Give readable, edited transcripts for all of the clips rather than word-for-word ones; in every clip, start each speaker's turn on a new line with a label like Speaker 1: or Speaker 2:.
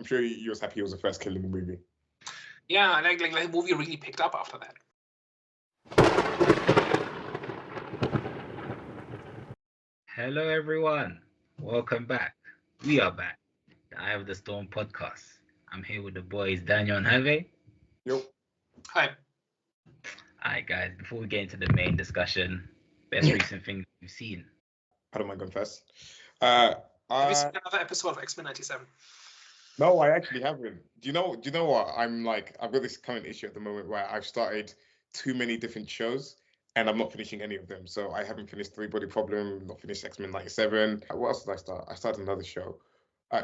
Speaker 1: I'm sure you was happy he was the first kill in the movie.
Speaker 2: Yeah, like the movie really picked up after that.
Speaker 3: Hello, everyone. Welcome back. We are back. The Eye of the Storm podcast. I'm here with the boys, Daniel and Javier.
Speaker 1: Yo.
Speaker 2: Hi.
Speaker 3: All right, guys. Before we get into the main discussion, best recent thing you've seen.
Speaker 1: I don't mind going first.
Speaker 2: Have you seen another episode of X-Men 97?
Speaker 1: No, I actually haven't. Do you know what? I've got this current issue at the moment where I've started too many different shows and I'm not finishing any of them. So I haven't finished Three Body Problem, not finished X-Men 97. What else did I start? I started another show.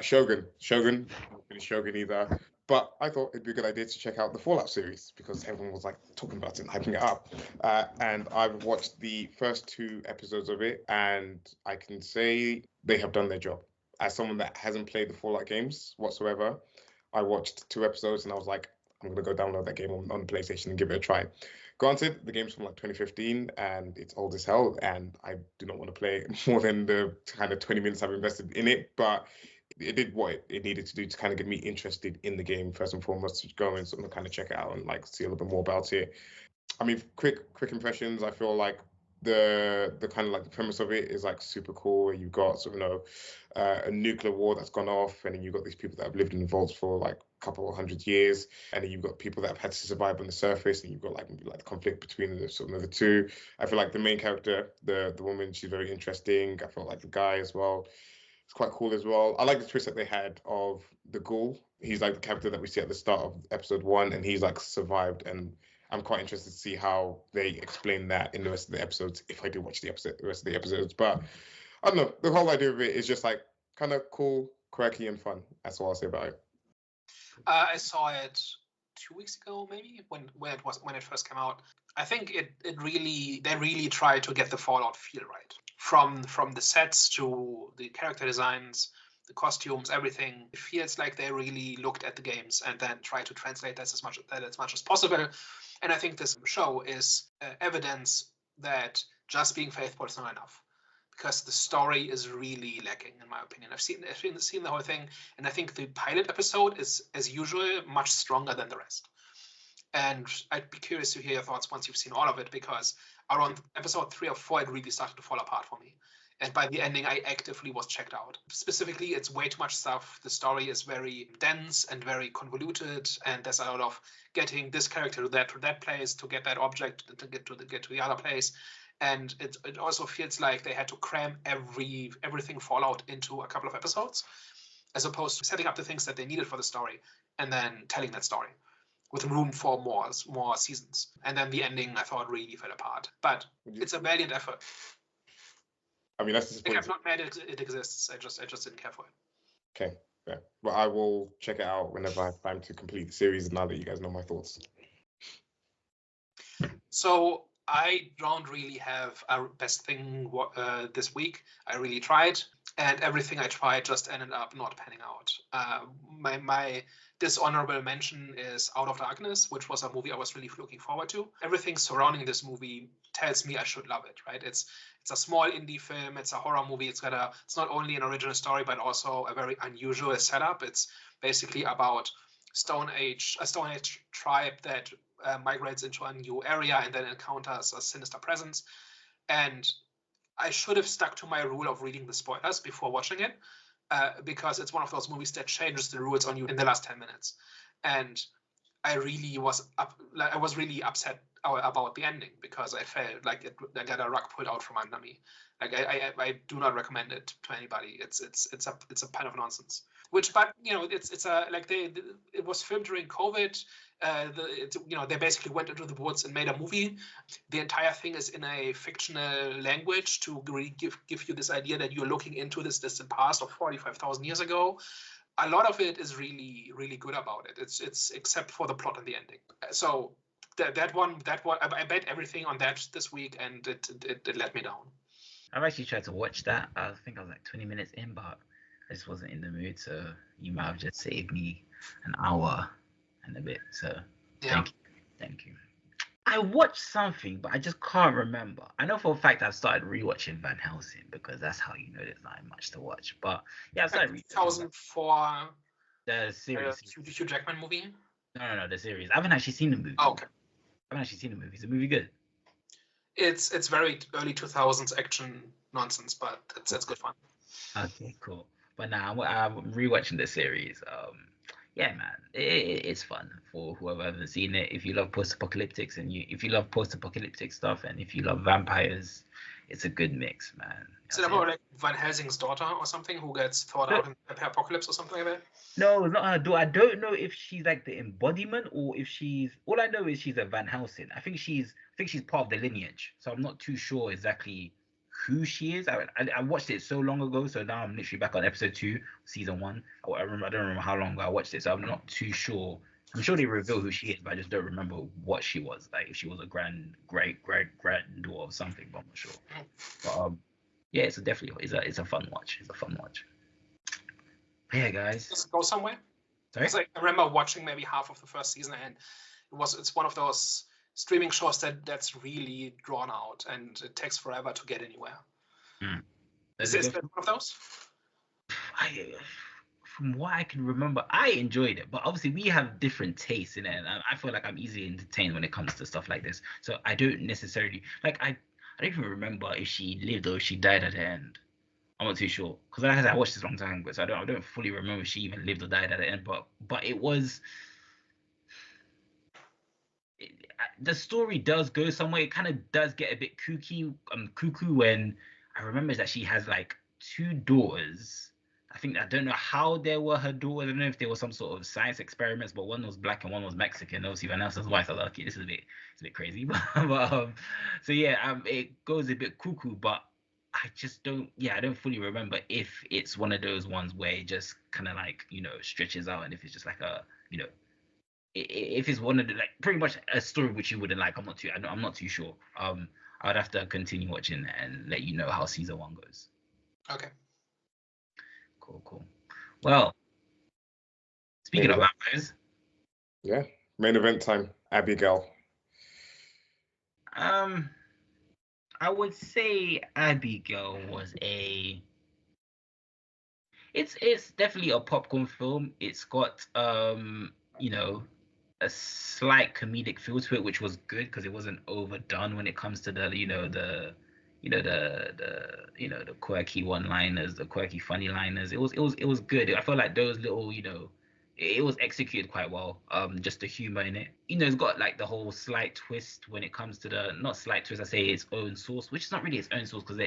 Speaker 1: Shogun. Not finished Shogun either. But I thought it'd be a good idea to check out the Fallout series because everyone was like talking about it and hyping it up. And I've watched the first 2 episodes of it, and I can say they have done their job. As someone that hasn't played the Fallout games whatsoever, I watched 2 episodes and I was like, I'm going to go download that game on the PlayStation and give it a try. Granted, the game's from like 2015 and it's old as hell, and I do not want to play it more than the kind of 20 minutes I've invested in it, but it did what it needed to do to kind of get me interested in the game first and foremost, to go and sort of kind of check it out and like see a little bit more about it. I mean, quick impressions. I feel like the kind of like the premise of it is like super cool. You've got sort of a nuclear war that's gone off, and then you've got these people that have lived in vaults for like a couple of 100 years, and then you've got people that have had to survive on the surface, and you've got like the conflict between the sort of the two. I feel like the main character, the woman, she's very interesting. I felt like the guy as well. It's quite cool as well. I like the twist that they had of the ghoul. He's like the character that we see at the start of episode 1, and he's like survived, and I'm quite interested to see how they explain that in the rest of the episodes, if I do watch the rest of the episodes. But I don't know, the whole idea of it is just like kind of cool, quirky, and fun. That's all I'll say about it.
Speaker 2: I saw it 2 weeks ago, maybe when it first came out. I think they really tried to get the Fallout feel right, from the sets to the character designs, the costumes, everything. It feels like they really looked at the games and then tried to translate that as much as possible. And I think this show is evidence that just being faithful is not enough, because the story is really lacking, in my opinion. I've seen the whole thing, and I think the pilot episode is, as usual, much stronger than the rest. And I'd be curious to hear your thoughts once you've seen all of it, because around episode 3 or 4, it really started to fall apart for me. And by the ending, I actively was checked out. Specifically, it's way too much stuff. The story is very dense and very convoluted, and there's a lot of getting this character to that place to get that object to get to the other place. And it also feels like they had to cram everything Fallout into a couple of episodes, as opposed to setting up the things that they needed for the story and then telling that story with room for more seasons. And then the ending, I thought, really fell apart. But it's a valiant effort.
Speaker 1: I mean, that's disappointing.
Speaker 2: I'm not mad it exists. I just didn't care for it.
Speaker 1: Okay, yeah. But I will check it out whenever I have time to complete the series, now that you guys know my thoughts.
Speaker 2: So I don't really have a best thing this week. I really tried, and everything I tried just ended up not panning out. My dishonorable mention is Out of Darkness, which was a movie I was really looking forward to. Everything surrounding this movie tells me I should love it, right? It's a small indie film. It's a horror movie. It's not only an original story, but also a very unusual setup. It's basically about a Stone Age tribe that migrates into a new area and then encounters a sinister presence. And I should have stuck to my rule of reading the spoilers before watching it, because it's one of those movies that changes the rules on you in the last 10 minutes. And I really was really upset about the ending, because I felt like I got a rug pulled out from under me. Like I do not recommend it to anybody. It's a pile of nonsense. But it was filmed during COVID. They basically went into the woods and made a movie. The entire thing is in a fictional language to really give you this idea that you're looking into this distant past of 45,000 years ago. A lot of it is really, really good about it. It's except for the plot and the ending. So that one, I bet everything on that this week, and it let me down.
Speaker 3: I've actually tried to watch that. I think I was like 20 minutes in, but I just wasn't in the mood. So you might have just saved me an hour and a bit. So
Speaker 2: yeah.
Speaker 3: Thank you. I watched something, but I just can't remember. I know for a fact I've started rewatching Van Helsing, because that's how you know there's not much to watch. But yeah, I started
Speaker 2: 2004
Speaker 3: The series.
Speaker 2: Hugh Jackman movie?
Speaker 3: No, the series. I haven't actually seen the movie.
Speaker 2: Oh, okay.
Speaker 3: I haven't actually seen the movie. Is the movie good?
Speaker 2: It's very early 2000s action nonsense, but it's good fun.
Speaker 3: Okay, cool. But now I'm rewatching the series. Yeah, man, it's fun for whoever hasn't seen it. If you love post-apocalyptics if you love post-apocalyptic stuff, and if you love vampires, it's a good mix, man.
Speaker 2: Is it about like Van Helsing's daughter or something who gets thawed out in the apocalypse or something like that?
Speaker 3: No, it's not her daughter. I don't know if she's like the embodiment or if she's. All I know is she's a Van Helsing. I think she's part of the lineage. So I'm not too sure exactly who she is. I watched it so long ago, so now I'm literally back on episode 2, season 1. I don't remember how long ago I watched it, so I'm not too sure. I'm sure they reveal who she is, but I just don't remember what she was. Like if she was a great granddaughter of something, but I'm not sure. But yeah, it's a fun watch. It's a fun watch. Yeah, guys.
Speaker 2: Does it go somewhere?
Speaker 3: Sorry?
Speaker 2: I remember watching maybe half of the first season, and it's one of those streaming shows that's really drawn out, and it takes forever to get anywhere. Is it one of those?
Speaker 3: From what I can remember, I enjoyed it, but obviously we have different tastes in it, and I feel like I'm easily entertained when it comes to stuff like this. So I don't necessarily I don't even remember if she lived or if she died at the end. I'm not too sure because I watched this a long time ago, so I don't fully remember if she even lived or died at the end. But it was the story does go somewhere. It kind of does get a bit cuckoo when I remember that she has like 2 daughters. I don't know how they were her daughters. I don't know if they were some sort of science experiments, but one was black and one was Mexican. Obviously, Vanessa's white. So I was like, okay, this is a bit crazy. So yeah, it goes a bit cuckoo, but I just don't fully remember if it's one of those ones where it just kind of like, stretches out, and if it's just like a, if it's one of the, like, pretty much a story which you wouldn't like. I'm not too sure. I'd have to continue watching and let you know how season 1 goes.
Speaker 2: Okay.
Speaker 3: Cool. Well, speaking of vampires.
Speaker 1: Yeah, main event time. Abigail.
Speaker 3: I would say Abigail was it's definitely a popcorn film. It's got a slight comedic feel to it, which was good because it wasn't overdone when it comes to the quirky one-liners, the quirky funny liners. It was good. I felt like those little, it was executed quite well. Just the humor in it. It's got like the whole slight twist when it comes to not slight twist, I say its own source, which is not really its own source because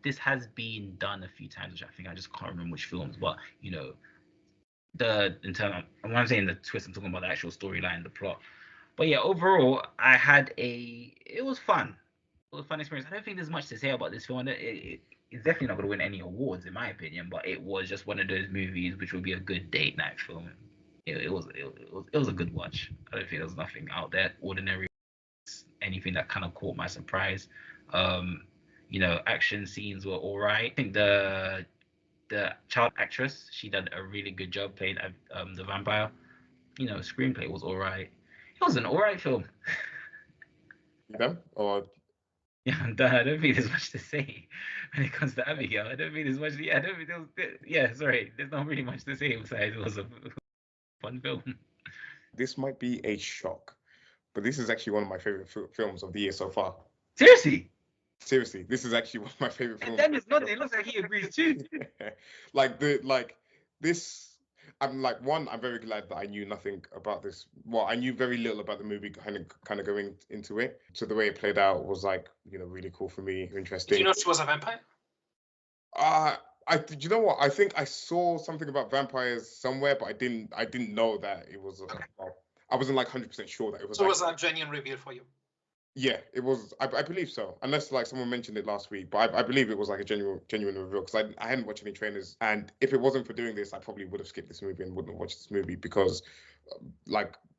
Speaker 3: this has been done a few times, which I think I just can't remember which films, but when I'm saying the twist, I'm talking about the actual storyline, the plot. But yeah, overall, it was fun. It was a fun experience. I don't think there's much to say about this film. It's definitely not going to win any awards, in my opinion, but it was just one of those movies which would be a good date night film. It was a good watch. I don't think there was nothing out there ordinary, anything that kind of caught my surprise. Action scenes were all right. I think the child actress, she did a really good job playing the vampire. Screenplay was all right. It was an all right film.
Speaker 1: Or
Speaker 3: yeah, I'm done. I don't think there's much to say when it comes to Abigail. I don't think there's much. I don't think there was. Sorry. There's not really much to say besides it was a fun film.
Speaker 1: This might be a shock, but this is actually one of my favorite films of the year so far.
Speaker 3: Seriously,
Speaker 1: this is actually one of my favorite films.
Speaker 3: And then it looks like he agrees too.
Speaker 1: This. I'm very glad that I knew nothing about this. Well, I knew very little about the movie, kind of going into it. So the way it played out was really cool for me, interesting.
Speaker 2: Did you know she was a vampire?
Speaker 1: You know what? I think I saw something about vampires somewhere, but I didn't know that it was.
Speaker 2: Okay.
Speaker 1: I wasn't 100% sure that it was.
Speaker 2: So it was a genuine reveal for you.
Speaker 1: Yeah, it was. I believe so, unless someone mentioned it last week. But I believe it was a genuine reveal because I hadn't watched any trailers, and if it wasn't for doing this, I probably would have skipped this movie and wouldn't have watched this movie because,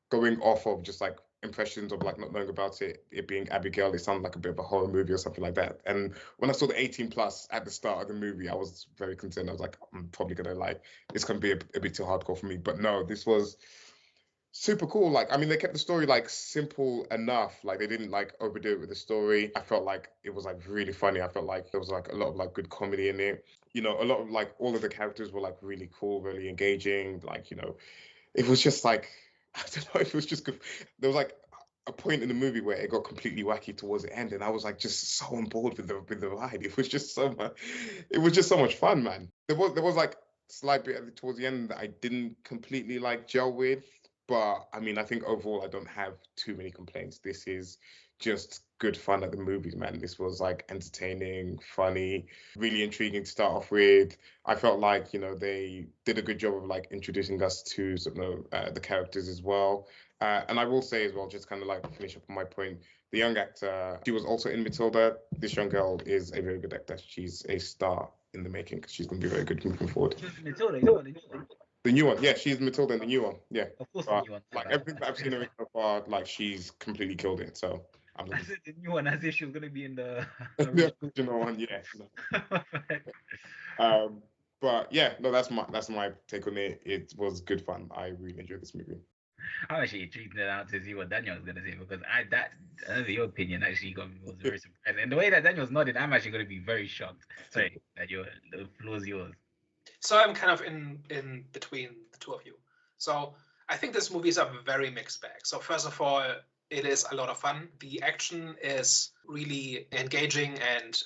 Speaker 1: going off of just impressions of not knowing about it being Abigail, it sounded like a bit of a horror movie or something like that. And when I saw the 18+ at the start of the movie, I was very concerned. I was like, I'm probably gonna it's gonna be a bit too hardcore for me. But no, this was super cool. They kept the story simple enough. They didn't overdo it with the story. I felt like it was really funny. I felt like there was a lot of good comedy in it. you know, a lot of like all of the characters were like really cool, really engaging. Like, you know, it was just like I don't know, it was just good. There was like a point in the movie where it got completely wacky towards the end, and I was like just so on board with the ride. It was just so much. It was just so much fun, man. There was like slight bit towards the end that I didn't completely like gel with, but I mean, I think overall I don't have too many complaints. This is just good fun at the movies, man. This was like entertaining, funny, really intriguing to start off with. I felt like, you know, they did a good job of like introducing us to some of the characters as well. And I will say as well, just kind of like finish up on my point, the young actor, she was also in Matilda. This young girl is a very good actor. She's a star in the making because she's going to be very good moving forward.
Speaker 3: Matilda, you know the new one.
Speaker 1: The new one, yeah, she's Matilda in the new one, yeah.
Speaker 3: Of course, the new one.
Speaker 1: Like everything that I've seen her in so far, like she's completely killed it. So I'm
Speaker 3: I said the new one as if she was gonna be in the
Speaker 1: the original one, yeah. No. But yeah, no, that's my take on it. It was good fun. I really enjoyed this movie.
Speaker 3: I'm actually intrigued now to see what Daniel was gonna say because your opinion actually was very surprising. And the way that Daniel's nodding, I'm actually gonna be very shocked. Sorry, that the floor's yours.
Speaker 2: So I'm kind of in between the two of you. So I think this movie is a very mixed bag. So first of all, it is a lot of fun. The action is really engaging and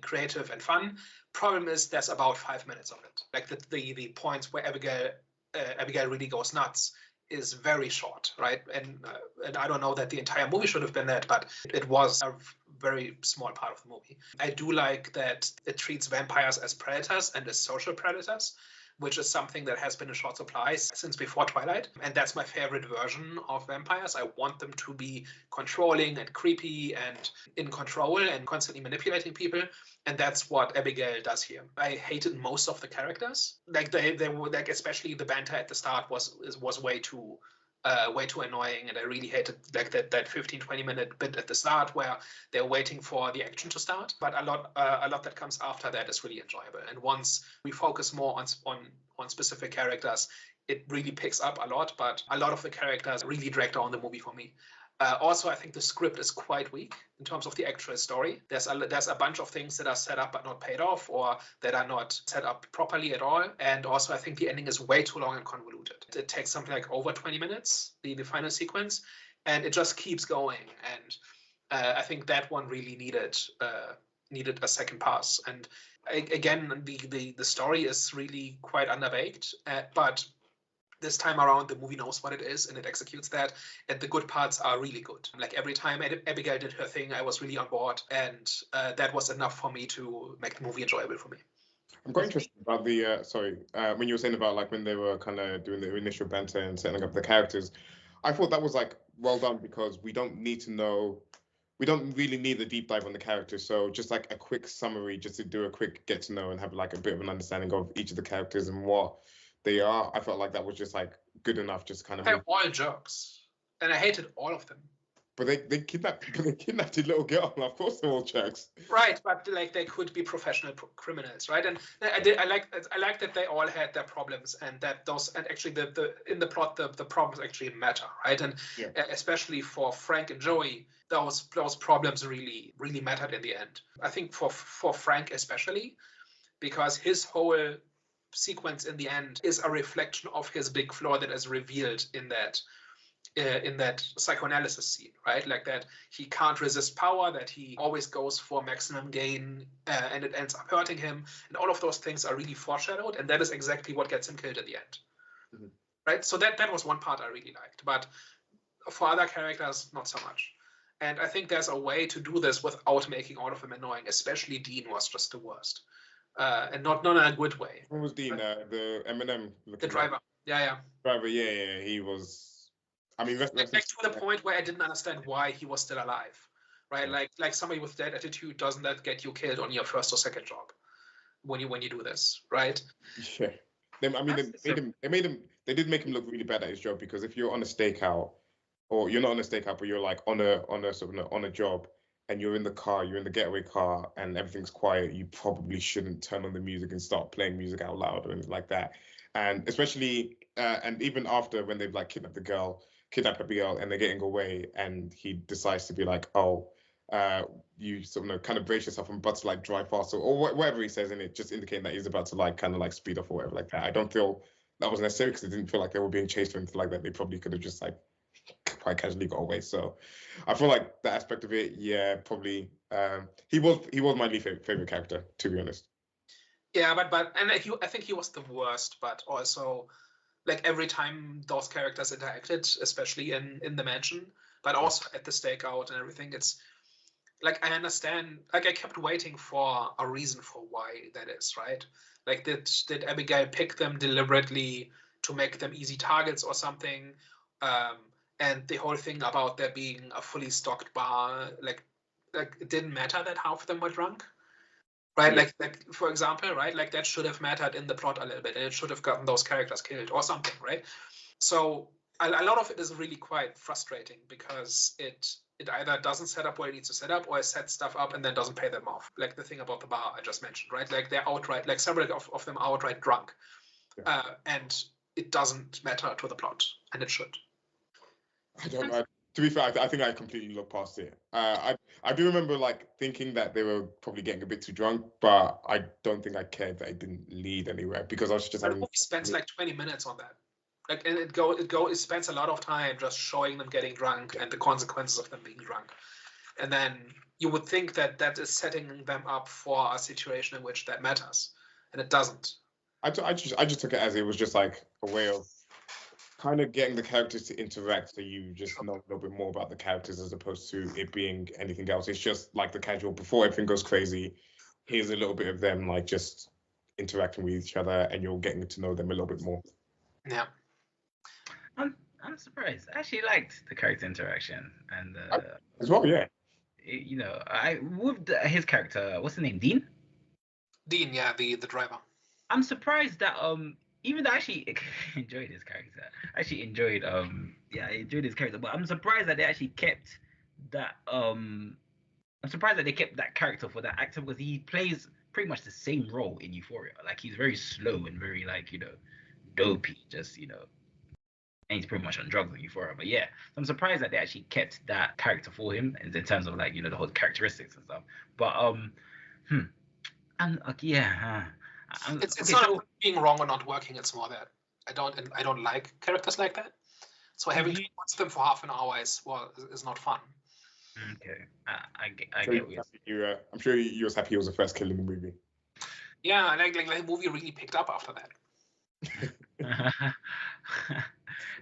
Speaker 2: creative and fun. Problem is there's about 5 minutes of it. Like the points where Abigail really goes nuts is very short, right? And I don't know that the entire movie should have been that, but it was a very small part of the movie. I do like that it treats vampires as predators and as social predators, which is something that has been in short supply since before Twilight. And that's my favorite version of vampires. I want them to be controlling and creepy and in control and constantly manipulating people. And that's what Abigail does here. I hated most of the characters. Like they were like, especially the banter at the start was way too annoying, and I really hated like that 15-20 minute bit at the start where they're waiting for the action to start. But a lot that comes after that is really enjoyable. And once we focus more on specific characters, it really picks up a lot. But a lot of the characters really drag down the movie for me. Also, I think the script is quite weak in terms of the actual story. There's a bunch of things that are set up but not paid off, or that are not set up properly at all. And also, I think the ending is way too long and convoluted. It takes something like over 20 minutes, the final sequence, and it just keeps going. And I think that one really needed a second pass. And again, the story is really quite underbaked, but this time around, the movie knows what it is and it executes that. And the good parts are really good. Like every time Abigail did her thing, I was really on board. And that was enough for me to make the movie enjoyable for me.
Speaker 1: I'm quite interested about the, when you were saying about like when they were kind of doing the initial banter and setting up the characters, I thought that was like well done because we don't really need a deep dive on the characters. So just like a quick summary, just to do a quick get to know and have like a bit of an understanding of each of the characters and what they are. I felt like that was just like good enough, just kind of.
Speaker 2: They're all jerks, and I hated all of them.
Speaker 1: But they kidnapped a little girl. Of course, they're all jerks.
Speaker 2: Right, but like they could be professional criminals, right? And I like that they all had their problems, and that actually in the plot the problems actually matter, right? And
Speaker 1: yeah.
Speaker 2: Especially for Frank and Joey, those problems really mattered in the end. I think for Frank especially, because his whole sequence in the end is a reflection of his big flaw that is revealed in that psychoanalysis scene, right? Like that he can't resist power, that he always goes for maximum gain, and it ends up hurting him, and all of those things are really foreshadowed, and that is exactly what gets him killed at the end. Mm-hmm. Right? So that was one part I really liked, but for other characters, not so much. And I think there's a way to do this without making all of them annoying. Especially Dean was just the worst. And not in a good way.
Speaker 1: Who was Dean? The Eminem.
Speaker 2: The driver. Yeah.
Speaker 1: Driver. Yeah. He was. I mean,
Speaker 2: back to the point where I didn't understand why he was still alive, right?
Speaker 1: Yeah.
Speaker 2: Like somebody with that attitude, doesn't that get you killed on your first or second job when you do this, right?
Speaker 1: Yeah. They did make him look really bad at his job, because if you're on a stakeout, or you're not on a stakeout, but you're like on a job, and you're in the car, you're in the getaway car, and everything's quiet, you probably shouldn't turn on the music and start playing music out loud or anything like that. And especially, and even after, when they've like kidnapped Abigail, and they're getting away, and he decides to be like, oh, you sort of kind of brace yourself and about to like drive faster or whatever he says in it, just indicating that he's about to like kind of like speed off or whatever like that. I don't feel that was necessary because it didn't feel like they were being chased or anything like that. They probably could have just like quite casually got away. So I feel like that aspect of it, yeah, probably he was my least favorite character, to be honest.
Speaker 2: Yeah, but I think he was the worst, but also like every time those characters interacted, especially in the mansion, but also at the stakeout and everything, it's like I understand, like I kept waiting for a reason for why that is, right? Like did Abigail pick them deliberately to make them easy targets or something? And the whole thing about there being a fully stocked bar, like it didn't matter that half of them were drunk, right?
Speaker 1: Yeah.
Speaker 2: Like for example, right? Like that should have mattered in the plot a little bit, and it should have gotten those characters killed or something, right? So a lot of it is really quite frustrating because it either doesn't set up where it needs to set up, or it sets stuff up and then doesn't pay them off. Like the thing about the bar I just mentioned, right? Like they're outright, like several of them are outright drunk, and it doesn't matter to the plot, and it should.
Speaker 1: I don't know. To be fair, I think I completely looked past it. I do remember like thinking that they were probably getting a bit too drunk, but I don't think I cared that it didn't lead anywhere because I was just having.
Speaker 2: We spent like 20 minutes on that. Like, and it spends a lot of time just showing them getting drunk and the consequences of them being drunk, and then you would think that is setting them up for a situation in which that matters, and it doesn't.
Speaker 1: I just took it as it was just like a way of kind of getting the characters to interact, so you just know a little bit more about the characters as opposed to it being anything else. It's just like the casual before everything goes crazy. Here's a little bit of them like just interacting with each other, and you're getting to know them a little bit more.
Speaker 2: Yeah.
Speaker 3: I'm surprised. I actually liked the character interaction and
Speaker 1: as well, yeah.
Speaker 3: You know, his character, what's his name, Dean?
Speaker 2: Dean, yeah, the driver.
Speaker 3: I'm surprised that even though I actually enjoyed his character, I enjoyed his character, but I'm surprised that they actually kept that I'm surprised that they kept that character for that actor because he plays pretty much the same role in Euphoria. Like he's very slow and very like, you know, dopey, just, you know, and he's pretty much on drugs in Euphoria. But yeah, I'm surprised that they actually kept that character for him in terms of like, you know, the whole characteristics and stuff. But
Speaker 2: it's not being wrong or not working. It's more that I don't like characters like that. So having to watch them for half an hour is not fun.
Speaker 3: Okay, I get what
Speaker 1: you're I'm sure you was happy he was the first kill in the movie.
Speaker 2: Yeah, like the movie really picked up after that.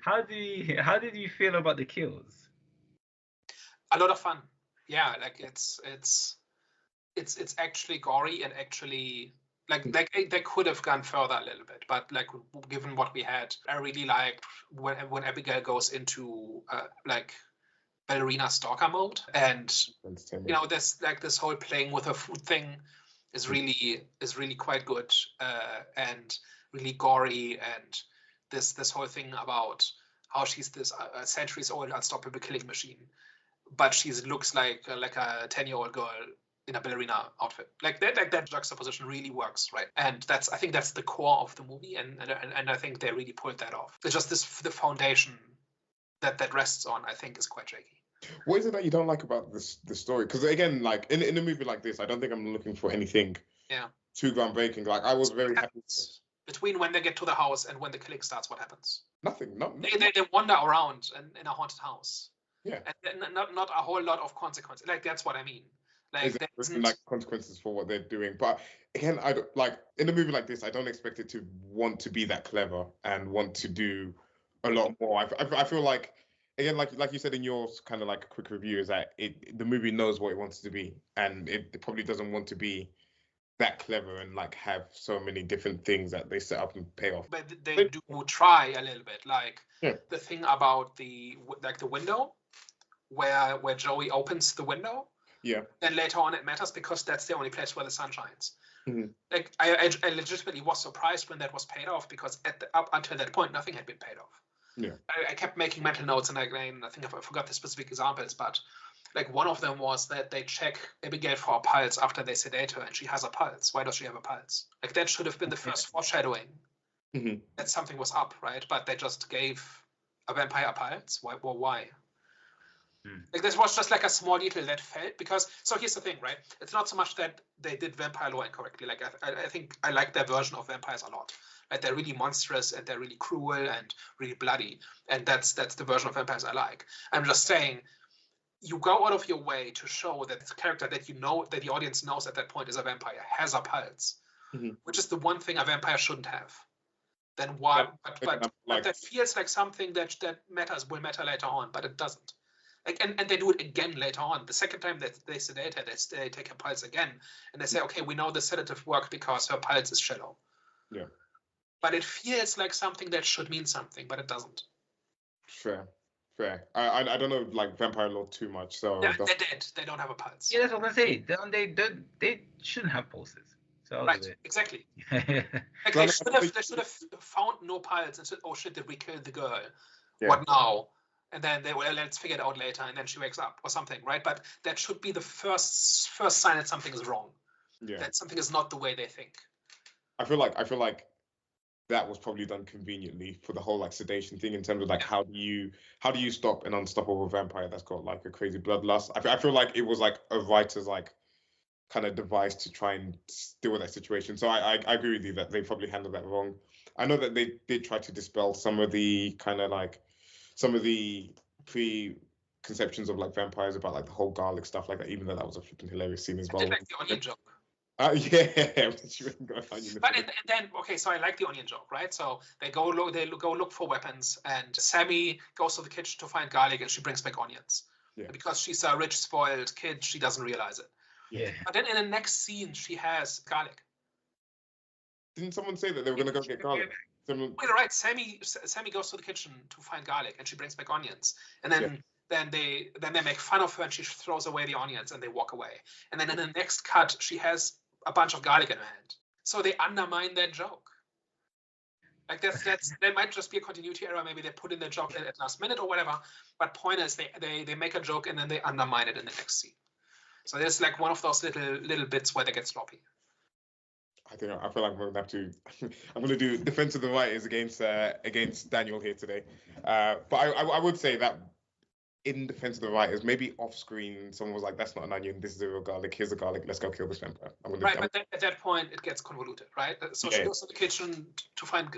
Speaker 3: How did you feel about the kills?
Speaker 2: A lot of fun. Yeah, like it's actually gory and actually like they could have gone further a little bit, but like given what we had, I really liked when Abigail goes into like ballerina stalker mode, and you know this whole playing with her food thing is really quite good and really gory, and this whole thing about how she's this centuries-old unstoppable killing machine, but she looks like a 10-year-old girl in a ballerina outfit. Like that juxtaposition really works, right? And I think that's the core of the movie, and I think they really pulled that off. It's just the foundation that rests on, I think, is quite shaky.
Speaker 1: What is it that you don't like about the story? Because again, like in a movie like this, I don't think I'm looking for anything too groundbreaking. Like I was very happy.
Speaker 2: Between when they get to the house and when the killing starts, what happens?
Speaker 1: Nothing.
Speaker 2: They wander around in a haunted house.
Speaker 1: Yeah.
Speaker 2: And not a whole lot of consequences. Like that's what I mean. Like
Speaker 1: like consequences for what they're doing. But again, I don't like in a movie like this, I don't expect it to want to be that clever and want to do a lot more. I feel like again, like you said in your kind of like a quick review, is that the movie knows what it wants to be, and it probably doesn't want to be that clever and like have so many different things that they set up and pay off.
Speaker 2: But they do try a little bit, like the thing about the window where Joey opens the window.
Speaker 1: Yeah.
Speaker 2: Then later on it matters because that's the only place where the sun shines.
Speaker 1: Mm-hmm.
Speaker 2: Like I legitimately was surprised when that was paid off, because up until that point nothing had been paid off.
Speaker 1: Yeah.
Speaker 2: I kept making mental notes, and I think I forgot the specific examples, but like one of them was that they check Abigail for a pulse after they sedate her, and she has a pulse. Why does she have a pulse? Like that should have been the first foreshadowing that something was up, right? But they just gave a vampire a pulse. Why? Like this was just like a small detail that failed because. So here's the thing, right? It's not so much that they did vampire lore incorrectly. Like I think I like their version of vampires a lot. Like they're really monstrous and they're really cruel and really bloody, and that's the version of vampires I like. I'm just saying, you go out of your way to show that the character that you know that the audience knows at that point is a vampire has a pulse, which is the one thing a vampire shouldn't have. Then why? But that feels like something that will matter later on, but it doesn't. Like, and they do it again later on. The second time that they sedate her, they take her pulse again, and they say, okay, we know the sedative worked because her pulse is shallow.
Speaker 1: Yeah.
Speaker 2: But it feels like something that should mean something, but it doesn't.
Speaker 1: Fair. I don't know like vampire lore too much, so
Speaker 2: yeah, they're dead. They don't have a pulse.
Speaker 3: Yeah, that's what I'm gonna say. They shouldn't have pulses. So
Speaker 2: right, exactly. Like they should have found no pulse and said, oh shit, did we kill the girl? Yeah. What now? And then they will let's figure it out later, and then she wakes up or something, right? But that should be the first sign that something is wrong. Yeah. That something is not the way they think.
Speaker 1: I feel like that was probably done conveniently for the whole like sedation thing in terms of like how do you stop an unstoppable vampire that's got like a crazy bloodlust. I feel like it was like a writer's like kind of device to try and deal with that situation. So I agree with you that they probably handled that wrong. I know that they did try to dispel some of the preconceptions of like vampires about like the whole garlic stuff like that, even though that was a flipping hilarious scene as well.
Speaker 2: I did like the onion joke.
Speaker 1: Yeah,
Speaker 2: but and then okay, so I like the onion joke, right? So they go look for weapons, and Sammy goes to the kitchen to find garlic, and she brings back onions. Yeah. Because she's a rich, spoiled kid, she doesn't realize it.
Speaker 3: Yeah.
Speaker 2: But then in the next scene, she has garlic.
Speaker 1: Didn't someone say that they were gonna go get garlic?
Speaker 2: Well, right. Sammy goes to the kitchen to find garlic, and she brings back onions, and then. Then they make fun of her, and she throws away the onions, and they walk away. And then in the next cut, she has a bunch of garlic in her hand. So they undermine that joke. Like that might just be a continuity error. Maybe they put in the joke at last minute or whatever. But point is, they make a joke and then they undermine it in the next scene. So there's like one of those little bits where they get sloppy.
Speaker 1: I feel like I'm gonna have to. I'm gonna do defense of the writers against Daniel here today. But I would say that. In defense of the writers, maybe off screen, someone was like, "That's not an onion. This is a real garlic. Here's a garlic. Let's go kill this vampire."
Speaker 2: Right, but then at that point, it gets convoluted, right? So she goes to the kitchen to find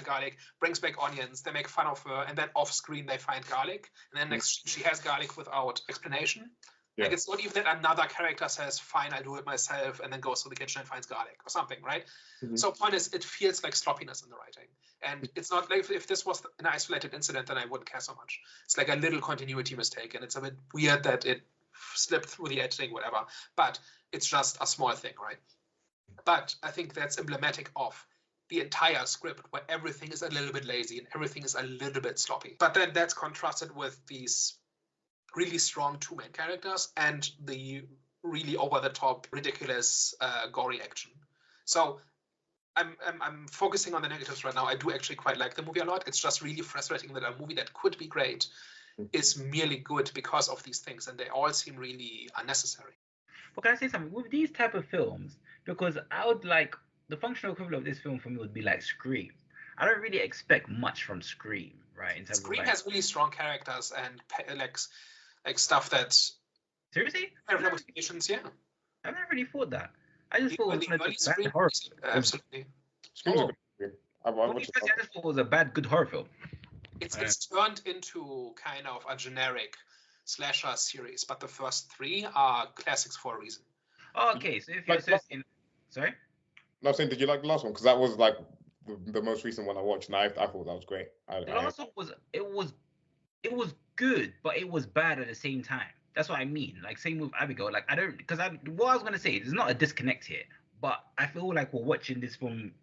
Speaker 2: garlic, brings back onions. They make fun of her, and then off screen they find garlic, and then next she has garlic without explanation. Yeah. Like it's not even that another character says, "Fine, I do it myself," and then goes to the kitchen and finds garlic or something, right? Mm-hmm. So point is, it feels like sloppiness in the writing, and it's not like if this was an isolated incident, then I wouldn't care so much. It's like a little continuity mistake, and it's a bit weird that it slipped through the editing, whatever. But it's just a small thing, right? But I think that's emblematic of the entire script, where everything is a little bit lazy and everything is a little bit sloppy. But then that's contrasted with these really strong two main characters and the really over-the-top, ridiculous, gory action. So I'm focusing on the negatives right now. I do actually quite like the movie a lot. It's just really frustrating that a movie that could be great is merely good because of these things, and they all seem really unnecessary.
Speaker 3: Well, can I say something? With these type of films, because I would like, the functional equivalent of this film for me would be like Scream. I don't really expect much from Scream, right? In terms
Speaker 2: Scream
Speaker 3: of
Speaker 2: has really strong characters and like stuff that.
Speaker 3: Seriously?
Speaker 2: Yeah.
Speaker 3: I've never really thought that. I just thought it was a bad horror film.
Speaker 2: Absolutely.
Speaker 1: Scream's a good movie. I
Speaker 3: just thought it was a bad, good horror film.
Speaker 2: It's turned into kind of a generic slasher series, but the first three are classics for a reason.
Speaker 3: Oh, okay, so if you're saying, sorry?
Speaker 1: No, I'm saying, did you like the last one? Because that was like the most recent one I watched, and I thought that was great.
Speaker 3: The last one was good, but it was bad at the same time. That's what I mean. Like same with Abigail. Like what I was gonna say is not a disconnect here, but I feel like we're watching this film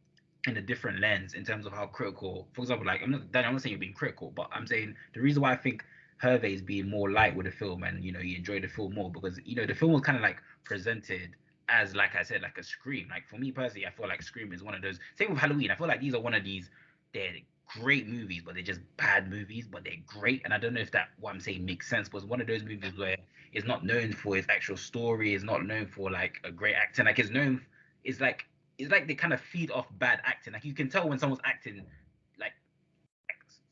Speaker 3: in a different lens in terms of how critical. For example, like I'm not saying you're being critical, but I'm saying the reason why I think Hervé is being more light with the film and you enjoy the film more because the film was kind of like presented as, like I said, like a Scream. Like for me personally, I feel like Scream is one of those. Same with Halloween. I feel like these are one of these. They're great movies, but they're just bad movies, but they're great. And I don't know if that what I'm saying makes sense. But it's one of those movies where it's not known for its actual story. It's not known for like a great acting. Like it's like they kind of feed off bad acting. Like you can tell when someone's acting like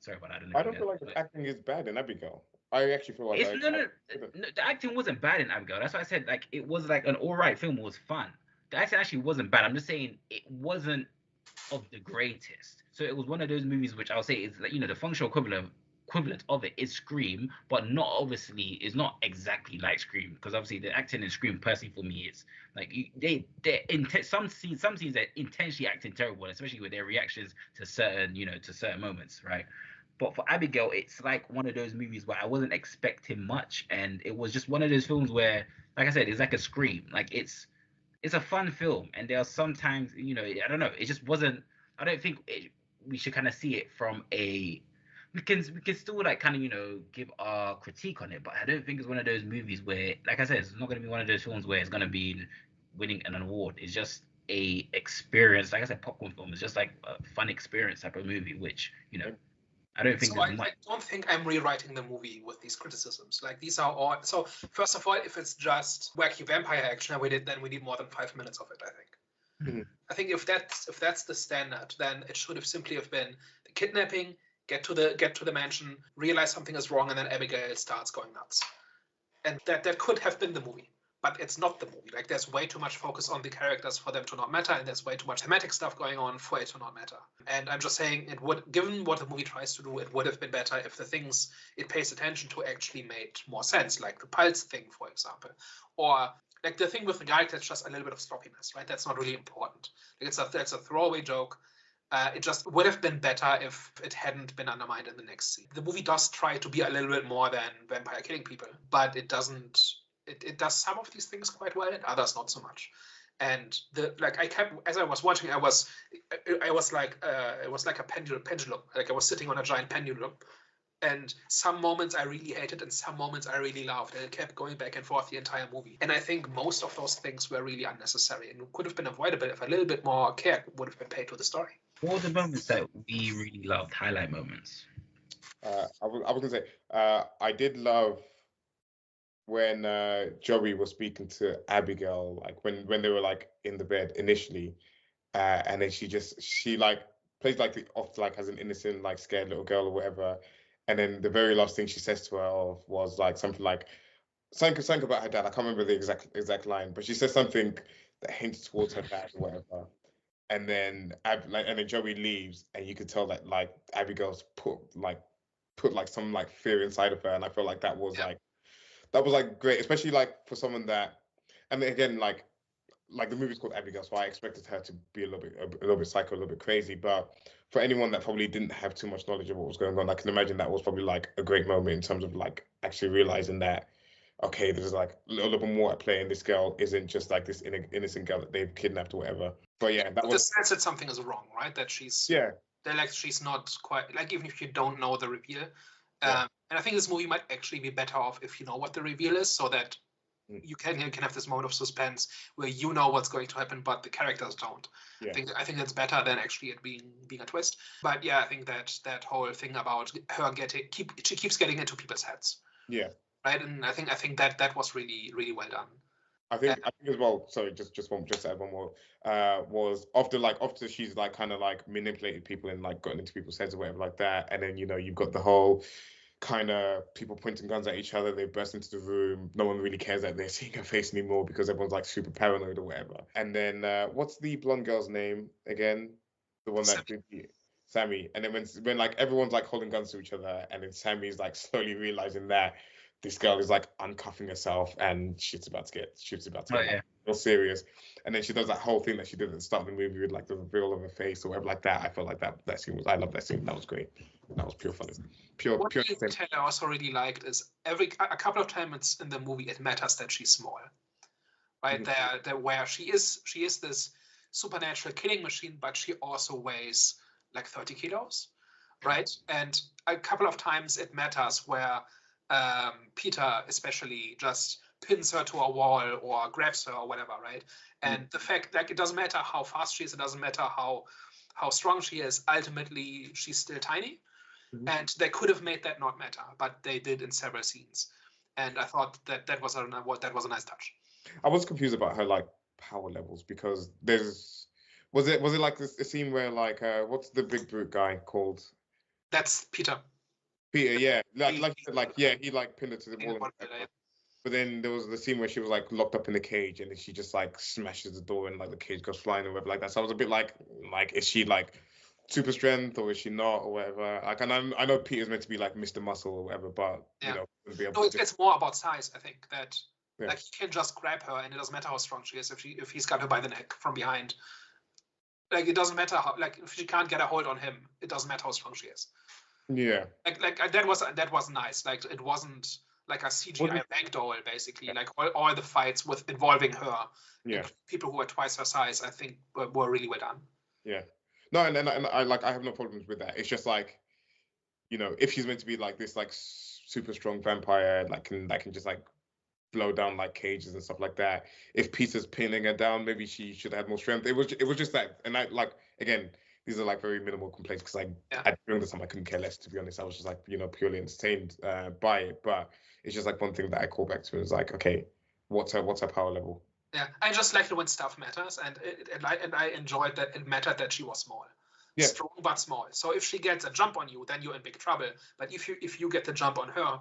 Speaker 3: Sorry about that. I don't know.
Speaker 1: I don't feel like the acting is bad in Abigail. I actually feel like
Speaker 3: no, the acting wasn't bad in Abigail. That's why I said like it was like an all right film. It was fun. The acting actually wasn't bad. I'm just saying it wasn't of the greatest. So it was one of those movies which I'll say is like, the functional equivalent of it is Scream, but not obviously is not exactly like Scream, because obviously the acting in Scream personally for me is like some scenes they're intentionally acting terrible, especially with their reactions to certain moments, right? But for Abigail, it's like one of those movies where I wasn't expecting much, and it was just one of those films where, like I said, it's like a Scream. Like it's a fun film, and there are sometimes, I don't know, it just wasn't. I don't think we should kind of see it from a. We can still like kind of give our critique on it, but I don't think it's one of those movies where, like I said, it's not going to be one of those films where it's going to be winning an award. It's just a experience, like I said, popcorn film. It's just like a fun experience type of movie, which I don't think
Speaker 2: I don't think I'm rewriting the movie with these criticisms. Like these are all. So first of all, if it's just wacky vampire action, then we need more than 5 minutes of it. I think.
Speaker 1: Mm-hmm.
Speaker 2: I think if that's the standard, then it should have simply have been the kidnapping, get to the mansion, realize something is wrong, and then Abigail starts going nuts. And that could have been the movie. But it's not the movie. Like there's way too much focus on the characters for them to not matter, and there's way too much thematic stuff going on for it to not matter. And I'm just saying, given what the movie tries to do, it would have been better if the things it pays attention to actually made more sense, like the pulse thing, for example, or like the thing with the guy that's just a little bit of sloppiness, right? That's not really important. Like that's a throwaway joke. It just would have been better if it hadn't been undermined in the next scene. The movie does try to be a little bit more than vampire killing people, but it doesn't. It does some of these things quite well, and others not so much. And as I was watching, it was like a pendulum. Like I was sitting on a giant pendulum, and some moments I really hated, and some moments I really loved, and it kept going back and forth the entire movie. And I think most of those things were really unnecessary and could have been avoidable if a little bit more care would have been paid to the story.
Speaker 3: What were the moments that we really loved? Highlight moments.
Speaker 1: I was gonna say, I did love when Joey was speaking to Abigail, like when they were like in the bed initially, and then she like plays like like as an innocent, like scared little girl or whatever, and then the very last thing she says to her was like something about her dad. I can't remember the exact line, but she says something that hints towards her dad or whatever. And then Joey leaves, and you could tell that like Abigail's put like some like fear inside of her, and I feel like that was like great, especially like for someone that, and again like the movie's called Abigail, so I expected her to be a little bit psycho, a little bit crazy. But for anyone that probably didn't have too much knowledge of what was going on, I can imagine that was probably like a great moment in terms of like actually realizing that, okay, there's like a little bit more at play, and this girl isn't just like this innocent girl that they've kidnapped or whatever. But yeah, that was
Speaker 2: the sense that something is wrong, right? That she's she's not quite like, even if you don't know the reveal. And I think this movie might actually be better off if you know what the reveal is, so that you can have this moment of suspense where you know what's going to happen, but the characters don't. Yeah. I think that's better than actually it being a twist. But yeah, I think that whole thing about her she keeps getting into people's heads.
Speaker 1: Yeah.
Speaker 2: Right, and I think that was really, really well done.
Speaker 1: I think as well. Sorry, just to add one more. Was after she's like kind of like manipulated people and like gotten into people's heads or whatever like that, and then you've got the whole kind of people pointing guns at each other. They burst into the room. No one really cares that they're seeing her face anymore because everyone's like super paranoid or whatever. And then what's the blonde girl's name again? The one that did Sammy. And then when like everyone's like holding guns to each other, and then Sammy's like slowly realizing that this girl is like uncuffing herself and shit's about to get real serious. And then she does that whole thing that she did at the start of the movie with like the reveal of her face or whatever like that. I felt like that scene I love that scene. That was great. That was pure fun.
Speaker 2: What I also really liked is a couple of times in the movie it matters that she's small. Right? Mm-hmm. There where she is this supernatural killing machine, but she also weighs like 30 kilos. Right? And a couple of times it matters where Peter especially just pins her to a wall or grabs her or whatever, right? And the fact, like, it doesn't matter how fast she is, it doesn't matter how strong she is, ultimately she's still tiny. And they could have made that not matter, but they did in several scenes. And I thought that was a nice touch.
Speaker 1: I was confused about her like power levels, because was it like this scene where like what's the big brute guy called?
Speaker 2: That's Peter.
Speaker 1: Peter, yeah, like you said, he like pinned her to the wall. But then there was the scene where she was like locked up in the cage, and then she just like smashes the door, and like the cage goes flying and whatever like that. So I was a bit like is she like super strength or is she not or whatever? Like, and I know Peter's meant to be like Mr. Muscle or whatever, but you know,
Speaker 2: it's more about size. I think that like he can just grab her, and it doesn't matter how strong she is if he's got her by the neck from behind. Like it doesn't matter how, like if she can't get a hold on him, it doesn't matter how strong she is.
Speaker 1: Yeah.
Speaker 2: Like that was nice. Like it wasn't like a CGI ragdoll, basically. Like all the fights involving her, people who are twice her size, I think were really well done.
Speaker 1: Yeah. No, and I have no problems with that. It's just like, you know, if she's meant to be like this like super strong vampire, that can just like blow down like cages and stuff like that. If Peter's pinning her down, maybe she should have more strength. It was just that, and I like, again, these are like very minimal complaints because during the time I couldn't care less, to be honest. I was just like, you know, purely entertained by it. But it's just like one thing that I call back to is like, okay, what's her power level?
Speaker 2: Yeah, I just liked it when stuff matters, and I enjoyed that it mattered that she was small. Yeah. Strong but small. So if she gets a jump on you, then you're in big trouble. But if you get the jump on her,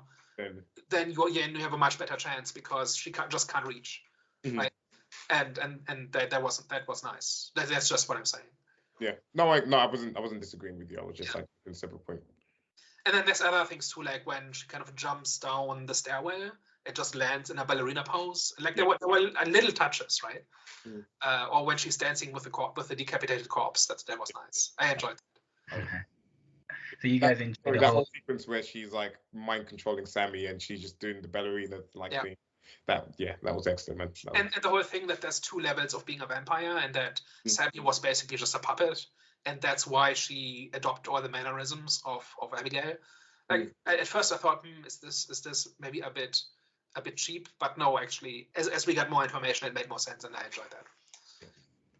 Speaker 2: then you have a much better chance because she just can't reach, right? And that was nice. That's just what I'm saying.
Speaker 1: Yeah. No, I wasn't disagreeing with you. I was just like in a separate point.
Speaker 2: And then there's other things too, like when she kind of jumps down the stairwell, it just lands in a ballerina pose. Like there were little touches, right? Or when she's dancing with the decapitated corpse, that was nice. I enjoyed that.
Speaker 3: Okay. So you guys enjoyed
Speaker 1: that whole sequence where she's like mind controlling Sammy and she's just doing the ballerina thing. That was excellent, man.
Speaker 2: And the whole thing that there's two levels of being a vampire, and that Sammy was basically just a puppet, and that's why she adopted all the mannerisms of Abigail. Like at first I thought, is this maybe a bit cheap? But no, actually, as we got more information, it made more sense, and I enjoyed that.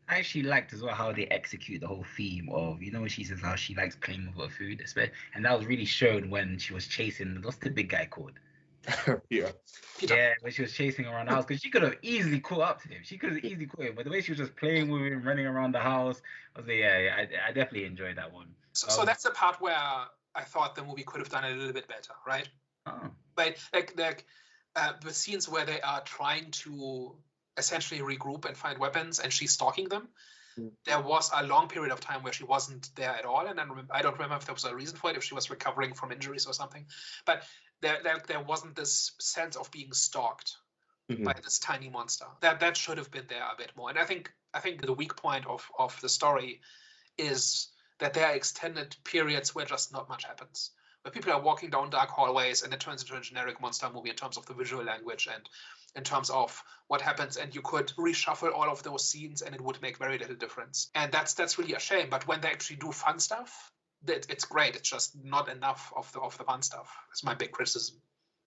Speaker 3: I actually liked as well how they execute the whole theme of, you know, she says how she likes playing with her food, and that was really shown when she was chasing, what's the big guy called?
Speaker 1: Yeah,
Speaker 3: when she was chasing around the house, because she could have easily caught up to him. She could have easily caught him, but the way she was just playing with him, running around the house, I was like, I definitely enjoyed that one.
Speaker 2: So that's the part where I thought the movie could have done it a little bit better, right?
Speaker 3: Oh.
Speaker 2: But like the scenes where they are trying to essentially regroup and find weapons, and she's stalking them. There was a long period of time where she wasn't there at all, and I don't remember if there was a reason for it, if she was recovering from injuries or something. But there wasn't this sense of being stalked by this tiny monster. That should have been there a bit more. And I think the weak point of the story is that there are extended periods where just not much happens, where people are walking down dark hallways and it turns into a generic monster movie in terms of the visual language and in terms of what happens, and you could reshuffle all of those scenes and it would make very little difference. And that's really a shame. But when they actually do fun stuff, it's great. It's just not enough of the fun stuff. It's my big criticism.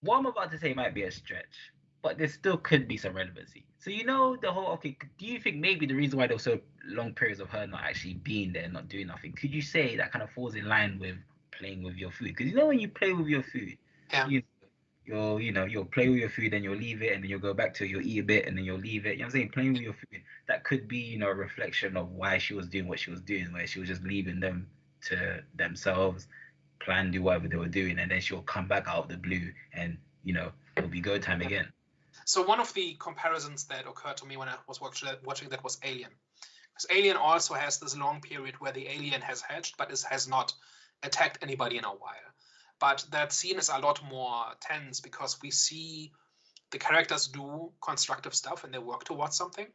Speaker 3: What I'm about to say might be a stretch, but there still could be some relevancy. So you know the whole, do you think maybe the reason why there were so long periods of her not actually being there, not doing nothing, could you say that kind of falls in line with playing with your food? Because you know when you play with your food, you'll play with your food and you'll leave it, and then you'll go back to it, you'll eat a bit and then you'll leave it. You know what I'm saying? Playing with your food, that could be, a reflection of why she was doing what she was doing, where she was just leaving them to themselves, plan, do whatever they were doing, and then she'll come back out of the blue and, it'll be go time again.
Speaker 2: So one of the comparisons that occurred to me when I was watching that was Alien. Because Alien also has this long period where the alien has hatched, but has not attacked anybody in a while. But that scene is a lot more tense because we see the characters do constructive stuff and they work towards something.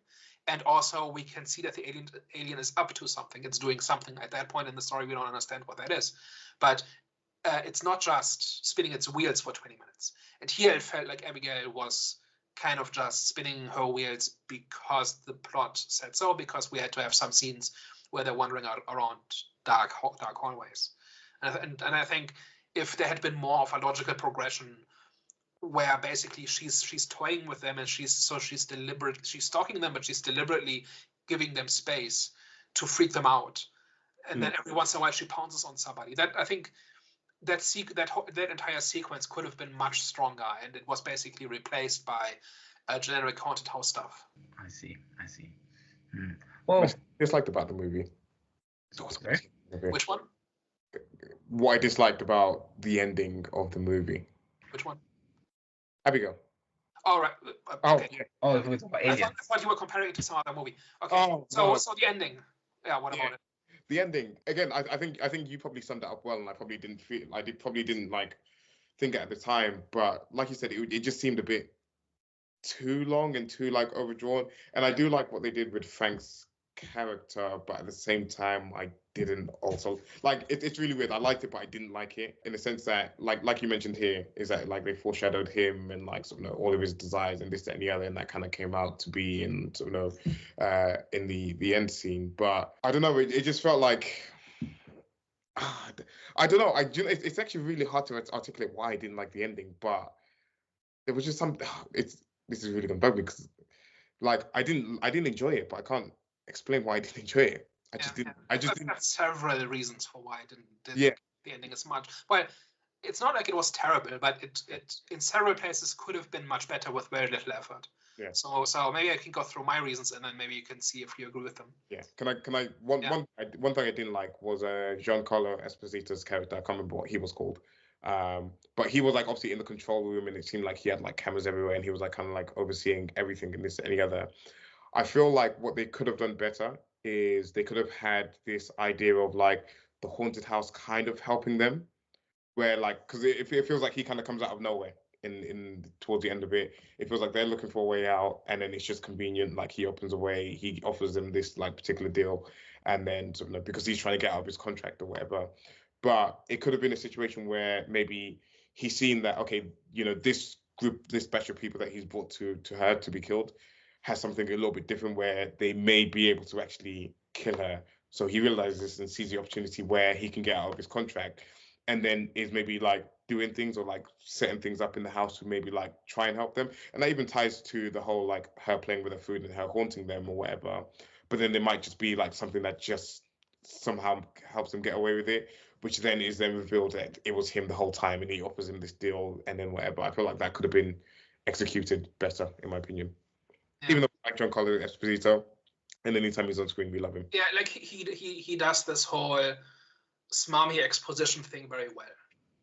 Speaker 2: And also we can see that the alien is up to something. It's doing something. At that point in the story, we don't understand what that is. But it's not just spinning its wheels for 20 minutes. And here it felt like Abigail was kind of just spinning her wheels because the plot said so, because we had to have some scenes where they're wandering around dark hallways. And I think if there had been more of a logical progression where basically she's toying with them and she's stalking them, but she's deliberately giving them space to freak them out, and then every once in a while she pounces on somebody. That I think that entire sequence could have been much stronger, and it was basically replaced by generic haunted house stuff.
Speaker 3: I see. Well,
Speaker 1: I disliked about the movie.
Speaker 2: Which one?
Speaker 1: what I disliked about the ending of the movie.
Speaker 2: Which one?
Speaker 1: Abigail.
Speaker 2: All right.
Speaker 1: Oh,
Speaker 2: Okay.
Speaker 1: yeah.
Speaker 3: Oh, it was about
Speaker 2: I
Speaker 3: aliens.
Speaker 2: thought you were comparing it to some other movie. Okay.
Speaker 1: Oh,
Speaker 2: so
Speaker 1: no.
Speaker 2: so the ending. Yeah. What
Speaker 1: Yeah.
Speaker 2: about it?
Speaker 1: The ending again. I think you probably summed it up well, and I probably didn't feel. Probably didn't like think it at the time, but like you said, it just seemed a bit too long and too like overdrawn. And I do like what they did with Frank's character, but at the same time, I didn't also like it. It's really weird. I liked it, but I didn't like it in the sense that like you mentioned here is that like they foreshadowed him and like sort of all of his desires and this, that, and the other, and that kind of came out to be in sort of in the end scene. But I don't know. It just felt like. I don't know. It's actually really hard to articulate why I didn't like the ending, but there was just some. This is really gonna bug me because like I didn't enjoy it, but I can't explain why I didn't enjoy it. I just didn't.
Speaker 2: That's several reasons for why I didn't
Speaker 1: Yeah.
Speaker 2: like the ending as much. Well, it's not like it was terrible, but it in several places could have been much better with very little effort.
Speaker 1: Yeah.
Speaker 2: So maybe I can go through my reasons and then maybe you can see if you agree with them.
Speaker 1: Yeah. Can I one thing I didn't like was Giancarlo Esposito's character. I can't remember what he was called. But he was like obviously in the control room, and it seemed like he had like cameras everywhere, and he was like kind of like overseeing everything and this and the other. I feel like what they could have done better is they could have had this idea of like the haunted house kind of helping them, where like because it feels like he kind of comes out of nowhere in towards the end of it. It feels like they're looking for a way out, and then it's just convenient. Like he opens a way, he offers them this like particular deal, and then sort of because he's trying to get out of his contract or whatever. But it could have been a situation where maybe he's seen that, okay, this group, this batch of people that he's brought to her to be killed has something a little bit different where they may be able to actually kill her. So he realizes and sees the opportunity where he can get out of his contract, and then is maybe like doing things or like setting things up in the house to maybe like try and help them. And that even ties to the whole like her playing with her food and her haunting them or whatever. But then there might just be like something that just somehow helps them get away with it, which then is then revealed that it was him the whole time and he offers him this deal and then whatever. I feel like that could have been executed better, in my opinion. Yeah. Even though I like Giancarlo Esposito, and anytime he's on screen, we love him.
Speaker 2: Yeah, like he does this whole smarmy exposition thing very well.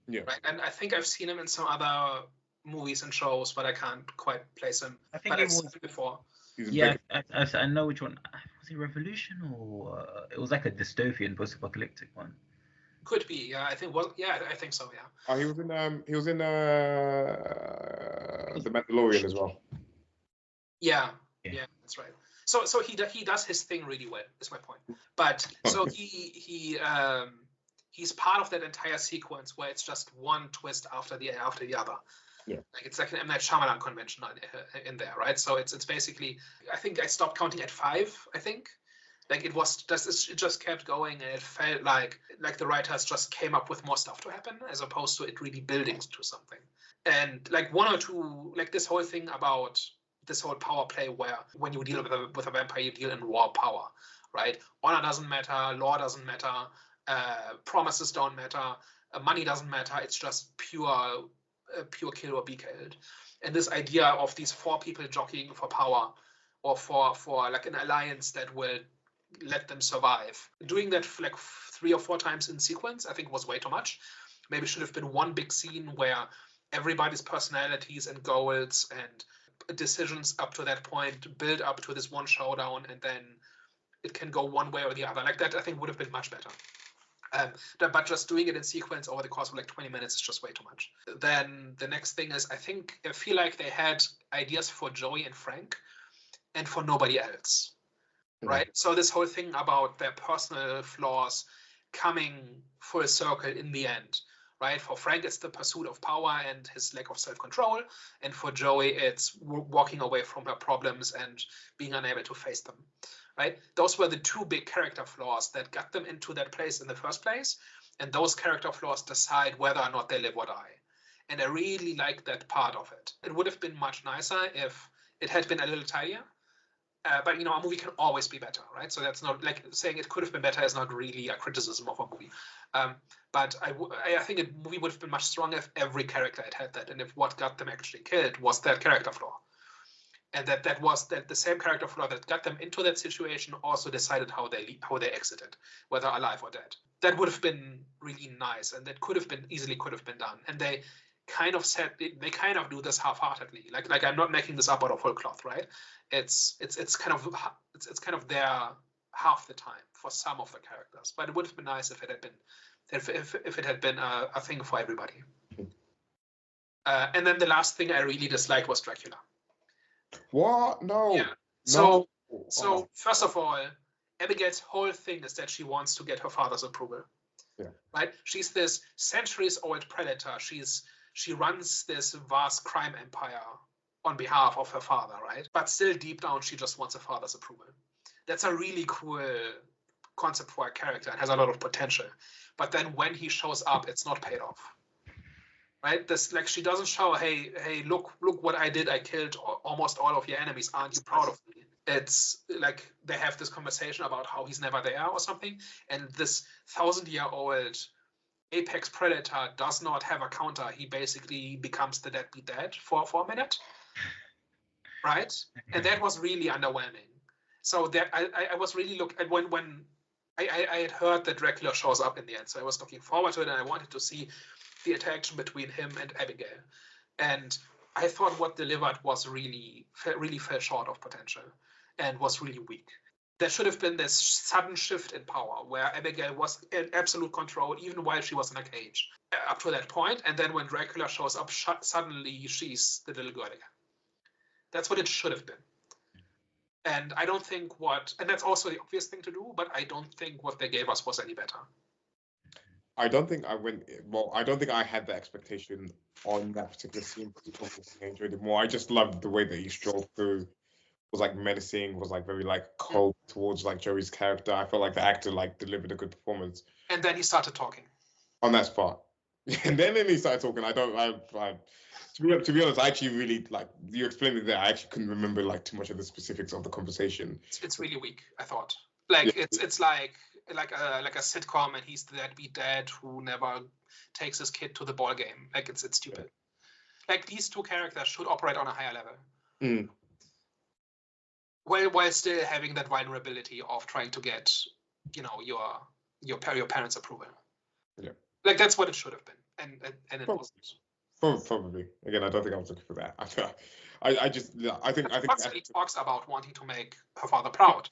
Speaker 1: Yeah.
Speaker 2: Right, and I think I've seen him in some other movies and shows, but I can't quite place him.
Speaker 3: I think
Speaker 2: I've seen him before.
Speaker 3: Yeah, I know which one. Was it Revolution or it was like a dystopian post-apocalyptic one?
Speaker 2: Could be, yeah. I think I think so, yeah.
Speaker 1: Oh, he was in The Mandalorian as well.
Speaker 2: Yeah, that's right. So he does his thing really well, is my point. But so he's part of that entire sequence where it's just one twist after the other.
Speaker 1: Yeah.
Speaker 2: Like it's like an M. Night Shyamalan convention in there, right? So it's basically, I think I stopped counting at 5. I think, like it just kept going, and it felt like the writers just came up with more stuff to happen as opposed to it really building to something. And like one or two, like this whole thing about this whole power play where when you deal with a vampire, you deal in raw power, right? Honor doesn't matter, law doesn't matter, promises don't matter, money doesn't matter. It's just pure kill or be killed. And this idea of these 4 people jockeying for power or for like an alliance that will let them survive. Doing that like 3 or 4 times in sequence, I think was way too much. Maybe should have been one big scene where everybody's personalities and goals and decisions up to that point build up to this one showdown, and then it can go one way or the other. Like that, I think would have been much better. But just doing it in sequence over the course of like 20 minutes is just way too much. Then the next thing is, I feel like they had ideas for Joey and Frank and for nobody else, right? So this whole thing about their personal flaws coming full circle in the end, right? For Frank, it's the pursuit of power and his lack of self-control. And for Joey, it's walking away from her problems and being unable to face them, right? Those were the 2 big character flaws that got them into that place in the first place. And those character flaws decide whether or not they live or die. And I really like that part of it. It would have been much nicer if it had been a little tidier. But, a movie can always be better, right? So that's not like saying it could have been better is not really a criticism of a movie. But I think a movie would have been much stronger if every character had that, and if what got them actually killed was that character flaw. and that was the same character flaw that got them into that situation also decided how they exited, whether alive or dead. That would have been really nice, and that easily could have been done. And they kind of said they kind of do this half-heartedly. Like I'm not making this up out of whole cloth, right? It's kind of there half the time for some of the characters. But it would have been nice if it had been if it had been a thing for everybody. And then the last thing I really disliked was Dracula.
Speaker 1: What? No.
Speaker 2: Yeah. So first of all, Abigail's whole thing is that she wants to get her father's approval.
Speaker 1: Yeah.
Speaker 2: Right? She's this centuries-old predator. She runs this vast crime empire on behalf of her father, right? But still deep down, she just wants her father's approval. That's a really cool concept for a character and has a lot of potential. But then when he shows up, it's not paid off. Right? This, like, she doesn't show, hey, look what I did. I killed almost all of your enemies. Aren't you proud of me? It's like they have this conversation about how he's never there or something. And this 1,000-year-old apex predator does not have a counter. He basically becomes the deadbeat dad for a minute. Right? And that was really underwhelming. So that I was really when I had heard that Dracula shows up in the end. So I was looking forward to it, and I wanted to see the interaction between him and Abigail. And I thought what delivered was really fell short of potential and was really weak. There should have been this sudden shift in power where Abigail was in absolute control even while she was in a cage up to that point. And then when Dracula shows up, suddenly she's the little girl again. That's what it should have been. And I don't think and that's also the obvious thing to do, but I don't think what they gave us was any better.
Speaker 1: I don't think I had the expectation on that particular scene. I enjoyed it more. I just loved the way that he strolled through. Was like menacing, was like very like cold towards like Joey's character. I felt like the actor like delivered a good performance.
Speaker 2: And then he started talking.
Speaker 1: On that spot. And then he started talking. To be honest, I actually really like you explained it there. I actually couldn't remember like too much of the specifics of the conversation.
Speaker 2: It's really weak, I thought. Like yeah. It's like a sitcom, and he's the deadbeat dad who never takes his kid to the ball game. Like it's stupid. Yeah. Like these two characters should operate on a higher level. While still having that vulnerability of trying to get, your parents' approval. Yeah. Like that's what it should have been, and it wasn't.
Speaker 1: Probably. Again, I don't think I was looking for that. I think
Speaker 2: he talks about wanting to make her father proud.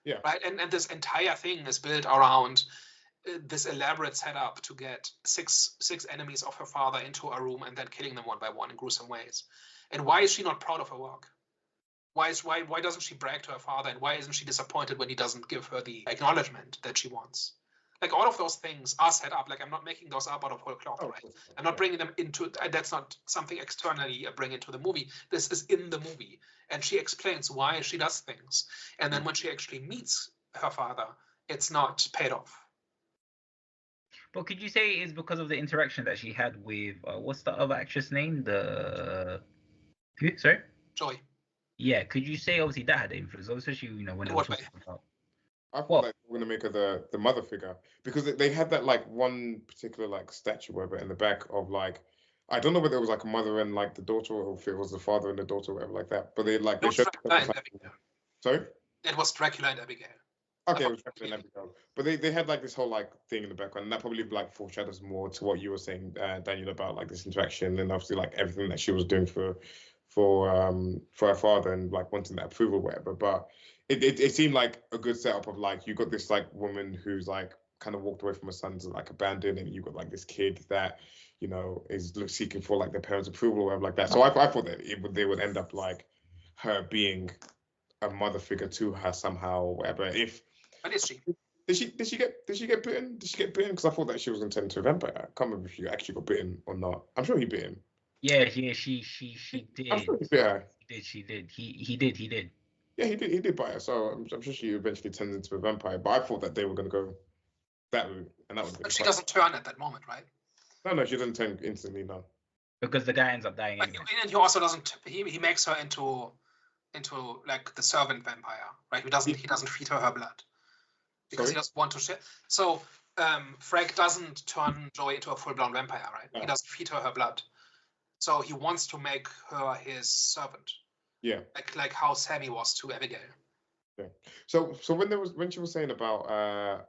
Speaker 1: Yeah.
Speaker 2: Right. And this entire thing is built around this elaborate setup to get six enemies of her father into a room and then killing them one by one in gruesome ways. And why is she not proud of her work? Why doesn't she brag to her father, and why isn't she disappointed when he doesn't give her the acknowledgement that she wants? Like all of those things are set up. Like I'm not making those up out of whole cloth, right? I'm not bringing them into. That's not something externally I bring into the movie. This is in the movie, and she explains why she does things. And then when she actually meets her father, it's not paid off.
Speaker 3: But could you say it's because of the interaction that she had with what's the other actress name? Who? Sorry.
Speaker 2: Joy.
Speaker 3: Yeah, could you say obviously that had influence, especially when it was talking about.
Speaker 1: I thought they were going to make her the mother figure, because they had that like one particular like statue whatever in the back of like, I don't know whether it was like a mother and like the daughter, or if it was the father and the daughter or whatever like that. But they showed. Sorry.
Speaker 2: It was Dracula and Abigail.
Speaker 1: Okay, it was Dracula and Abigail. But they had like this whole like thing in the background, and that probably like foreshadows more to what you were saying, Daniel, about like this interaction and obviously like everything that she was doing for her father and like wanting that approval, whatever. But it seemed like a good setup of like you got this like woman who's like kind of walked away from her son's like abandoned, and you got like this kid that is seeking for like their parents' approval or whatever like that. So I thought that they would end up like her being a mother figure to her somehow or whatever.
Speaker 2: What is she?
Speaker 1: Did she get bitten? Did she get bitten? Because I thought that she was intended to a vampire. I can't remember if she actually got bitten or not. I'm sure he bit him.
Speaker 3: Yeah, she did.
Speaker 1: I'm sure he bit her.
Speaker 3: She did. He did.
Speaker 1: Yeah, he did bite her. So I'm sure she eventually turns into a vampire. But I thought that they were going to go that route, and that was.
Speaker 2: But she doesn't turn at that moment, right?
Speaker 1: No, she doesn't turn instantly. No.
Speaker 3: Because the guy ends up dying.
Speaker 2: And he also doesn't. He makes her into like the servant vampire, right? He doesn't feed her blood because he doesn't want to share. So Frank doesn't turn Joey into a full-blown vampire, right? No. He doesn't feed her blood. So he wants to make her his servant.
Speaker 1: Yeah.
Speaker 2: Like how Sammy was to Abigail.
Speaker 1: Yeah. So when she was saying about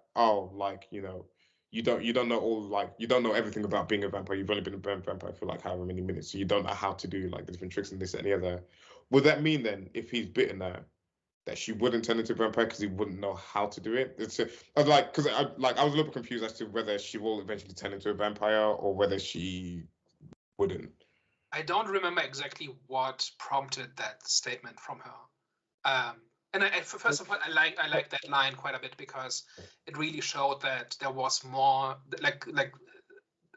Speaker 1: like, you know, you don't know all, like, you don't know everything about being a vampire. You've only been a vampire for like however many minutes, so you don't know how to do like the different tricks and this and the other. Would that mean then, if he's bitten her, that she wouldn't turn into a vampire because he wouldn't know how to do it? I was like, because I was a little bit confused as to whether she will eventually turn into a vampire or whether she wouldn't.
Speaker 2: I don't remember exactly what prompted that statement from her. And first of all, I like that line quite a bit, because it really showed that there was more, like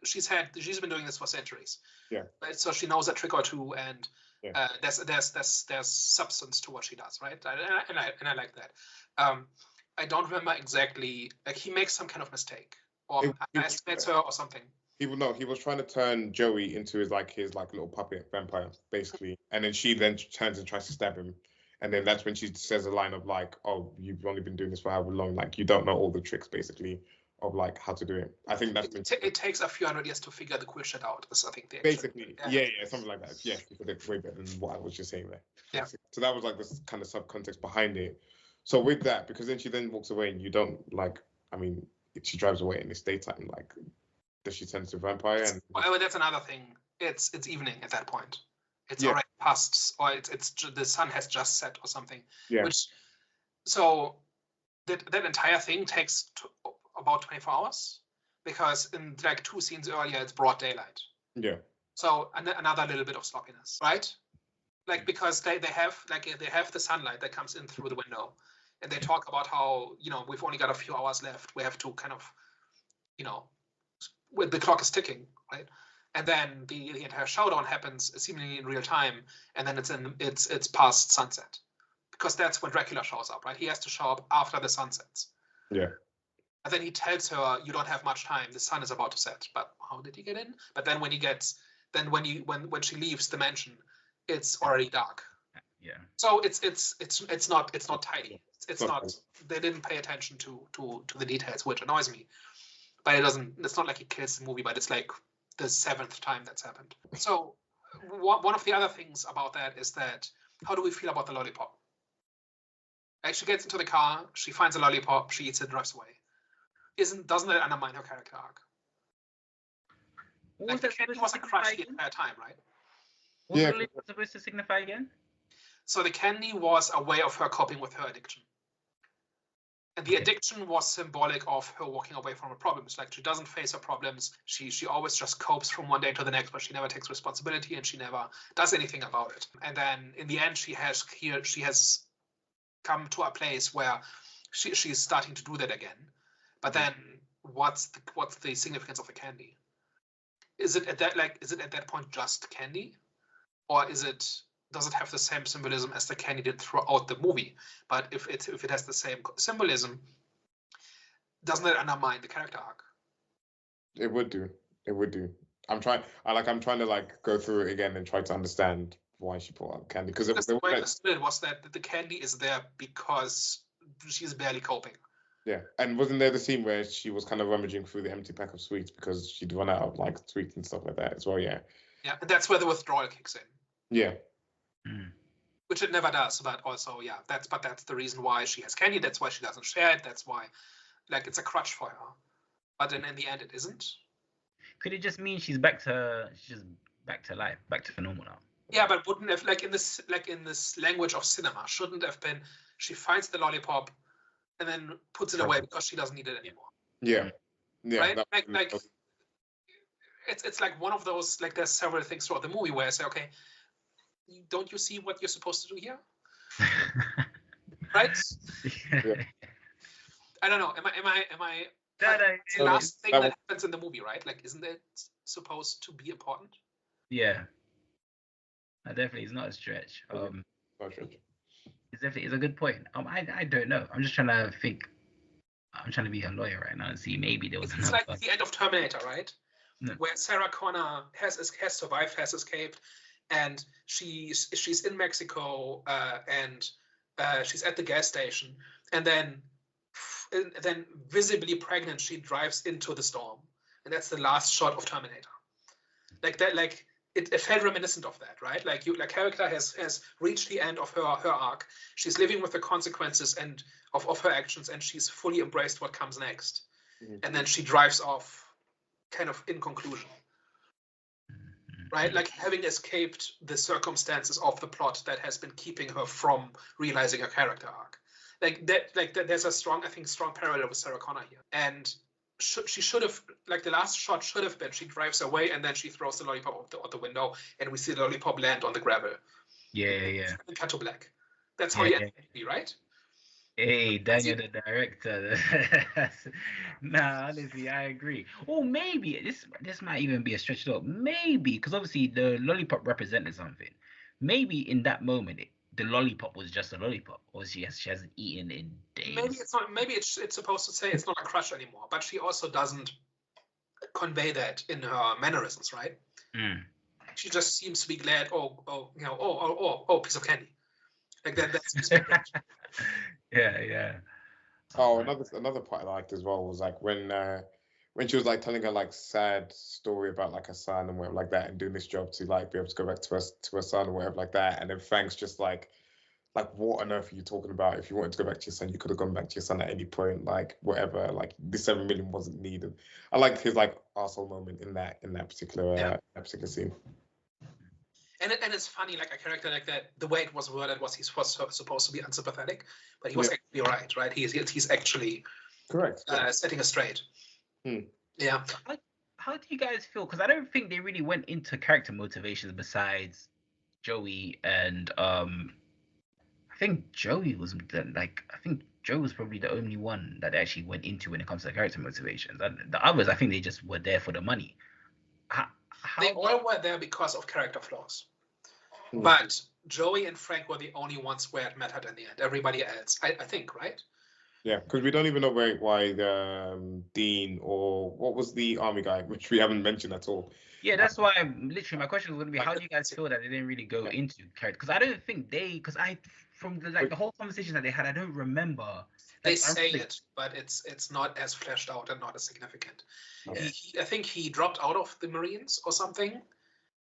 Speaker 2: she's been doing this for centuries.
Speaker 1: Yeah.
Speaker 2: Right? So she knows a trick or two, and
Speaker 1: Yeah.
Speaker 2: there's substance to what she does, right? And I like that. I don't remember exactly, like, he makes some kind of mistake, or estimates her or something.
Speaker 1: He was trying to turn Joey into his little puppet vampire, basically, and then she turns and tries to stab him, and then that's when she says a line of like, "Oh, you've only been doing this for however long? Like, you don't know all the tricks, basically, of like how to do it." I think that's
Speaker 2: it takes a few hundred years to figure the cool shit out. I think
Speaker 1: basically, yeah, something like that. Yeah, it's way better than what I was just saying there.
Speaker 2: Yeah.
Speaker 1: So that was like this kind of subcontext behind it. So with that, because then she walks away, and you don't like. I mean, she drives away in it's daytime, like. Does she turn into a vampire?
Speaker 2: Well, that's another thing. It's evening at that point. It's already past, or it's the sun has just set or something.
Speaker 1: Yeah.
Speaker 2: So that entire thing takes about 24 hours, because in like 2 scenes earlier it's broad daylight.
Speaker 1: Yeah.
Speaker 2: So another little bit of sloppiness, right? Like, because they have the sunlight that comes in through the window, and they talk about how, you know, we've only got a few hours left. We have to kind of, you know, when the clock is ticking, right? And then the entire showdown happens seemingly in real time, and then it's past sunset, because that's when Dracula shows up, right? He has to show up after the sun sets.
Speaker 1: Yeah.
Speaker 2: And then he tells her, "You don't have much time. The sun is about to set." But how did he get in? But then when she leaves the mansion, it's already dark.
Speaker 3: Yeah.
Speaker 2: So it's not tidy. It's not. They didn't pay attention to the details, which annoys me. But it's not like he kills the movie, but it's like the 7th time that's happened. So one of the other things about that is that, how do we feel about the lollipop? Like, she gets into the car, she finds a lollipop, she eats it, drives away. Doesn't it undermine her character arc? Like, the candy was a crush the entire time, right?
Speaker 3: What was the lollipop supposed to signify again?
Speaker 2: So the candy was a way of her coping with her addiction. And the addiction was symbolic of her walking away from her problems. Like, she doesn't face her problems. She always just copes from one day to the next, but she never takes responsibility, and she never does anything about it. And then in the end, she has come to a place where she's starting to do that again. But then what's the significance of the candy? Is it at that point just candy? Or does it have the same symbolism as the candy did throughout the movie? But if it has the same symbolism, doesn't it undermine the character arc?
Speaker 1: It would do. I'm trying to like go through it again and try to understand why she put out candy, because
Speaker 2: the way I understood it was that the candy is there because she's barely coping.
Speaker 1: Yeah, and wasn't there the scene where she was kind of rummaging through the empty pack of sweets because she'd run out of like sweets and stuff like that as well? Yeah.
Speaker 2: Yeah, and that's where the withdrawal kicks in.
Speaker 1: Yeah.
Speaker 2: Which it never does, but also, yeah, that's the reason why she has candy. That's why she doesn't share it. That's why, like, it's a crutch for her. But then in the end, it isn't.
Speaker 3: Could it just mean she's back to life, back to normal now?
Speaker 2: Yeah, but wouldn't have, like in this language of cinema, shouldn't have been, she finds the lollipop and then puts it away because she doesn't need it anymore.
Speaker 1: Yeah. Yeah.
Speaker 2: Right? Like it's like one of those, like, there's several things throughout the movie where I say, okay, don't you see what you're supposed to do here? Right?
Speaker 1: Yeah.
Speaker 2: I don't know. Am I the last thing that happens in the movie, right? Like, isn't it supposed to be important?
Speaker 3: Yeah. Definitely, it's not a stretch. It's a good point. I don't know. I'm just trying to think. I'm trying to be a lawyer right now and see, maybe there was
Speaker 2: It's like the end of Terminator, right? No. Where Sarah Connor has survived, has escaped, and she's in Mexico, and she's at the gas station, and then visibly pregnant, she drives into the storm, and that's the last shot of Terminator. Like that, like it felt reminiscent of that, right? Like character has reached the end of her arc. She's living with the consequences and of her actions, and she's fully embraced what comes next. And then she drives off, kind of in conclusion, right? Like having escaped the circumstances of the plot that has been keeping her from realizing her character arc. There's a strong parallel with Sarah Connor here, and she should have, like, the last shot should have been she drives away and then she throws the lollipop out the window and we see the lollipop land on the gravel.
Speaker 3: Yeah.
Speaker 2: And cut to black. That's how you end the movie, right?
Speaker 3: Hey, Daniel, the director. Nah, honestly, I agree. Or maybe this might even be a stretch up. Maybe because obviously the lollipop represented something. Maybe in that moment, the lollipop was just a lollipop, or she hasn't eaten in days.
Speaker 2: Maybe it's not. Maybe it's supposed to say it's not a crush anymore, but she also doesn't convey that in her mannerisms, right? She just seems to be glad. Oh, piece of candy, like that. That's
Speaker 3: yeah.
Speaker 1: Oh, another part I liked as well was like when she was like telling her like sad story about like her son and whatever like that, and doing this job to like be able to go back to her son or whatever like that, and then Frank's just like what on earth are you talking about? If you wanted to go back to your son, you could have gone back to your son at any point, like whatever. Like the 7 million wasn't needed. I liked his like arsehole moment in that particular scene.
Speaker 2: And it's funny, like a character like that, the way it was worded was he's supposed to be unsympathetic, but he was actually right? He's actually
Speaker 1: correct.
Speaker 2: setting us straight. Yeah.
Speaker 3: How do you guys feel? Because I don't think they really went into character motivations besides Joey and I think Joey was Joe was probably the only one that actually went into when it comes to character motivations. The others, I think they just were there for the money.
Speaker 2: They all were there because of character flaws. But Joey and Frank were the only ones where it mattered in the end. Everybody else, I think, right?
Speaker 1: Yeah, because we don't even know why the Dean or what was the army guy, which we haven't mentioned at all.
Speaker 3: Yeah, that's why my question was going to be, how do you guys feel that they didn't really go into character? Because I don't think from the whole conversation that they had, I don't remember.
Speaker 2: They say it, but it's not as fleshed out and not as significant.
Speaker 3: Yeah.
Speaker 2: I think he dropped out of the Marines or something.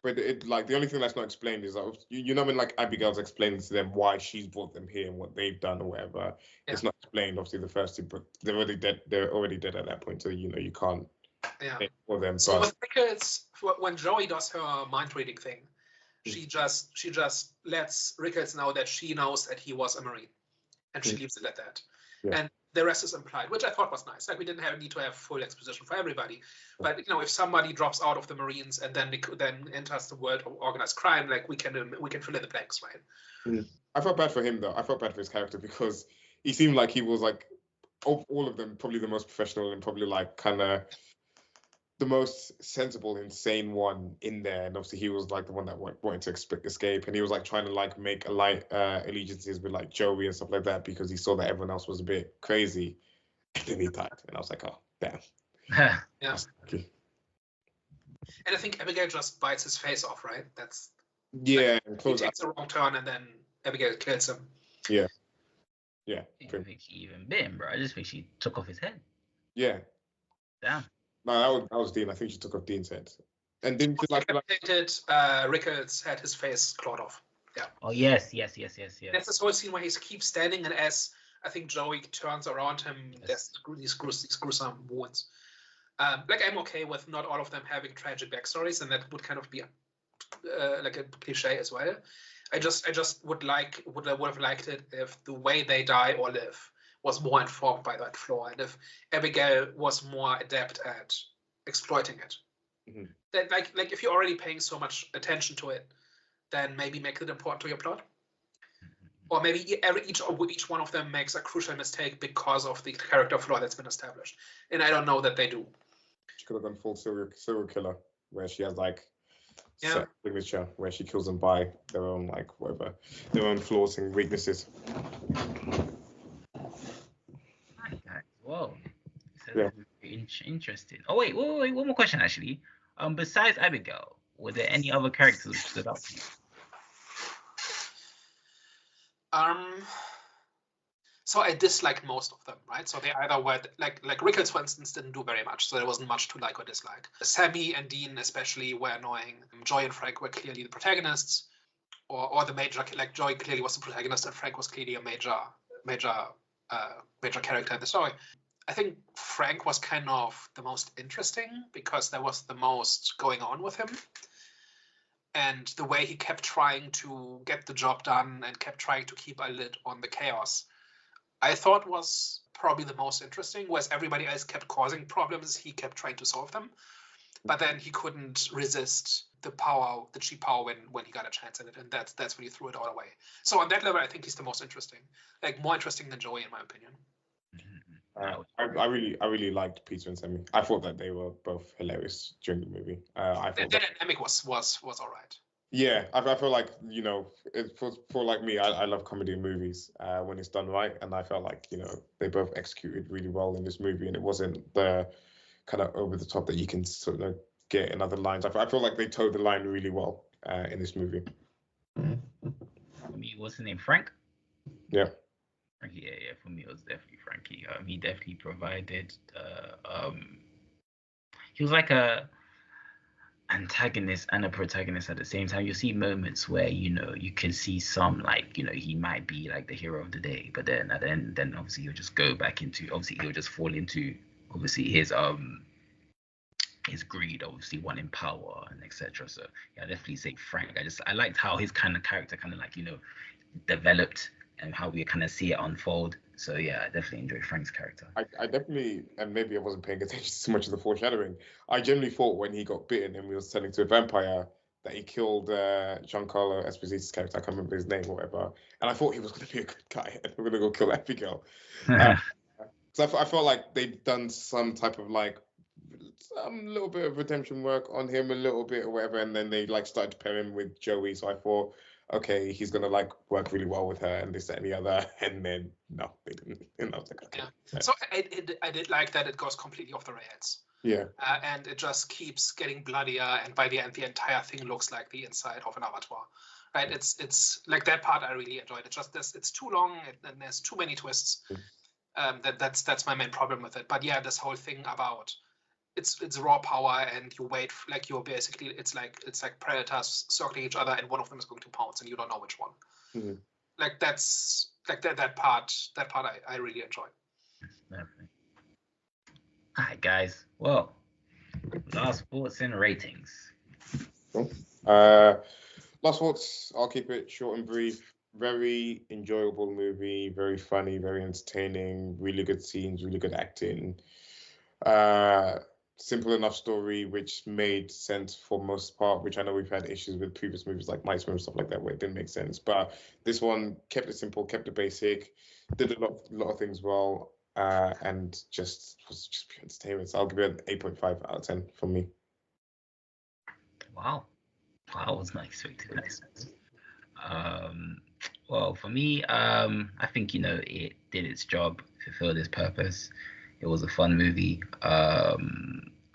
Speaker 1: But the only thing that's not explained is that you know when like Abigail's explaining to them why she's brought them here and what they've done or whatever. It's not explained. Obviously, the first two, but they're already dead. They're already dead at that point, so you can't. For them.
Speaker 2: So with Ricketts, when Joey does her mind reading thing, she just lets Ricketts know that she knows that he was a Marine, and she leaves it at that.
Speaker 1: Yeah.
Speaker 2: And the rest is implied, which I thought was nice. Like we didn't need to have full exposition for everybody, but if somebody drops out of the Marines and then enters the world of organized crime, like we can fill in the blanks, right?
Speaker 1: I felt bad for him though. I felt bad for his character because he seemed like he was like of all of them probably the most professional and probably like kind of the most sensible, insane one in there, and obviously he was like the one that wanted to escape, and he was like trying to like make allegiances with like Joey and stuff like that because he saw that everyone else was a bit crazy, and then he died, and I was like, oh damn.
Speaker 2: Yeah. And I think Abigail just bites his face off, right? That's
Speaker 1: he
Speaker 2: takes a wrong turn, and then Abigail kills him.
Speaker 1: Yeah.
Speaker 3: I don't think she even bit him, bro. I just think she took off his head.
Speaker 1: Yeah.
Speaker 3: Damn.
Speaker 1: No, that was Dean. I think she took off Dean's head. And didn't you like
Speaker 2: Ricketts had his face clawed off. Yeah.
Speaker 3: Oh yes. That's
Speaker 2: this whole scene where he keeps standing, and as I think Joey turns around him, there's these gruesome wounds. Like I'm okay with not all of them having tragic backstories, and that would kind of be like a cliche as well. I just would have liked it if the way they die or live was more informed by that flaw, and if Abigail was more adept at exploiting it. That like if you're already paying so much attention to it, then maybe make it important to your plot. Or maybe each one of them makes a crucial mistake because of the character flaw that's been established. And I don't know that they do.
Speaker 1: She could have gone full serial killer, where she has like signature, where she kills them by their own like whatever, their own flaws and weaknesses.
Speaker 3: Whoa. Interesting. Oh wait, one more question actually. Besides Abigail, were there any other characters that stood out to you?
Speaker 2: So I disliked most of them, right? So they either were like Rickles, for instance, didn't do very much, so there wasn't much to like or dislike. Sammy and Dean especially were annoying. Joy and Frank were clearly the protagonists, or the major. Like Joy clearly was the protagonist, and Frank was clearly a major character in the story. I think Frank was kind of the most interesting because there was the most going on with him. And the way he kept trying to get the job done and kept trying to keep a lid on the chaos, I thought was probably the most interesting, whereas everybody else kept causing problems, he kept trying to solve them. But then he couldn't resist the cheap power when he got a chance at it, and that's when he threw it all away. So on that level, I think he's the most interesting, like more interesting than Joey, in my opinion.
Speaker 1: I really liked Peter and Sammy. I thought that they were both hilarious during the movie. I thought
Speaker 2: the dynamic was all right.
Speaker 1: Yeah, I feel like, you know, for like me, I love comedy in movies when it's done right, and I felt like, you know, they both executed really well in this movie, and it wasn't the kind of over the top that you can sort of get in other lines. I feel like they towed the line really well in this movie.
Speaker 3: For me, what's his name? Frank?
Speaker 1: Yeah.
Speaker 3: Yeah. For me, it was definitely Frankie. He definitely provided. He was like a antagonist and a protagonist at the same time. You see moments where, you know, you can see some, like, you know, he might be like the hero of the day, but then at the end, then obviously he'll just go back into, obviously he'll just fall into obviously his greed, obviously wanting power and etc. So yeah, I definitely say Frank. I liked how his kind of character kind of like, you know, developed and how we kind of see it unfold. So yeah, I definitely enjoyed Frank's character.
Speaker 1: I definitely, and maybe I wasn't paying attention to much of the foreshadowing. I generally thought when he got bitten and we was turning to a vampire that he killed Giancarlo Esposito's character. I can't remember his name or whatever. And I thought he was going to be a good guy and we're going to go kill Abigail. So I felt like they'd done some type of like some little bit of redemption work on him, a little bit or whatever, and then they like started to pair him with Joey. So I thought, okay, he's gonna like work really well with her and this, that, and the other. And then no, they didn't. And I was like, okay.
Speaker 2: Yeah. So I did like that it goes completely off the rails.
Speaker 1: Yeah.
Speaker 2: And it just keeps getting bloodier, and by the end, the entire thing looks like the inside of an abattoir. Right? It's like that part I really enjoyed. It's just it's too long and there's too many twists. That's my main problem with it. But yeah, this whole thing about it's raw power and you wait, like you're basically it's like predators circling each other and one of them is going to pounce and you don't know which one.
Speaker 1: Mm-hmm.
Speaker 2: Like that's like that part I really enjoy.
Speaker 3: Definitely. All right, guys. Well, last thoughts and ratings.
Speaker 1: Cool. Last thoughts. I'll keep it short and brief. Very enjoyable movie. Very funny. Very entertaining. Really good scenes. Really good acting. Simple enough story, which made sense for most part, which I know we've had issues with previous movies like Nightmare and stuff like that, where it didn't make sense. But this one kept it simple, kept it basic, did a lot of things well, and was just pure entertainment. So I'll give it an 8.5 out of 10 from me.
Speaker 3: Wow, I was not expecting that. Well, for me, I think, you know, it did its job, fulfilled its purpose. It was a fun movie.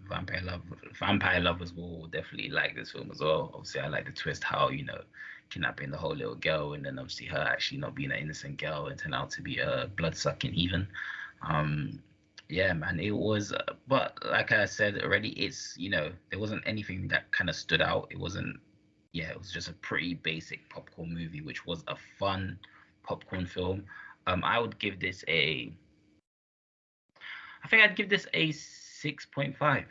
Speaker 3: Vampire lovers will definitely like this film as well. Obviously, I like the twist, how, you know, kidnapping the whole little girl and then obviously her actually not being an innocent girl and turn out to be a blood-sucking heathen. Yeah, man, it was. But like I said already, it's, you know, there wasn't anything that kind of stood out. It wasn't. Yeah, it was just a pretty basic popcorn movie, which was a fun popcorn film. I would give this a. I think I'd give this a 6.5.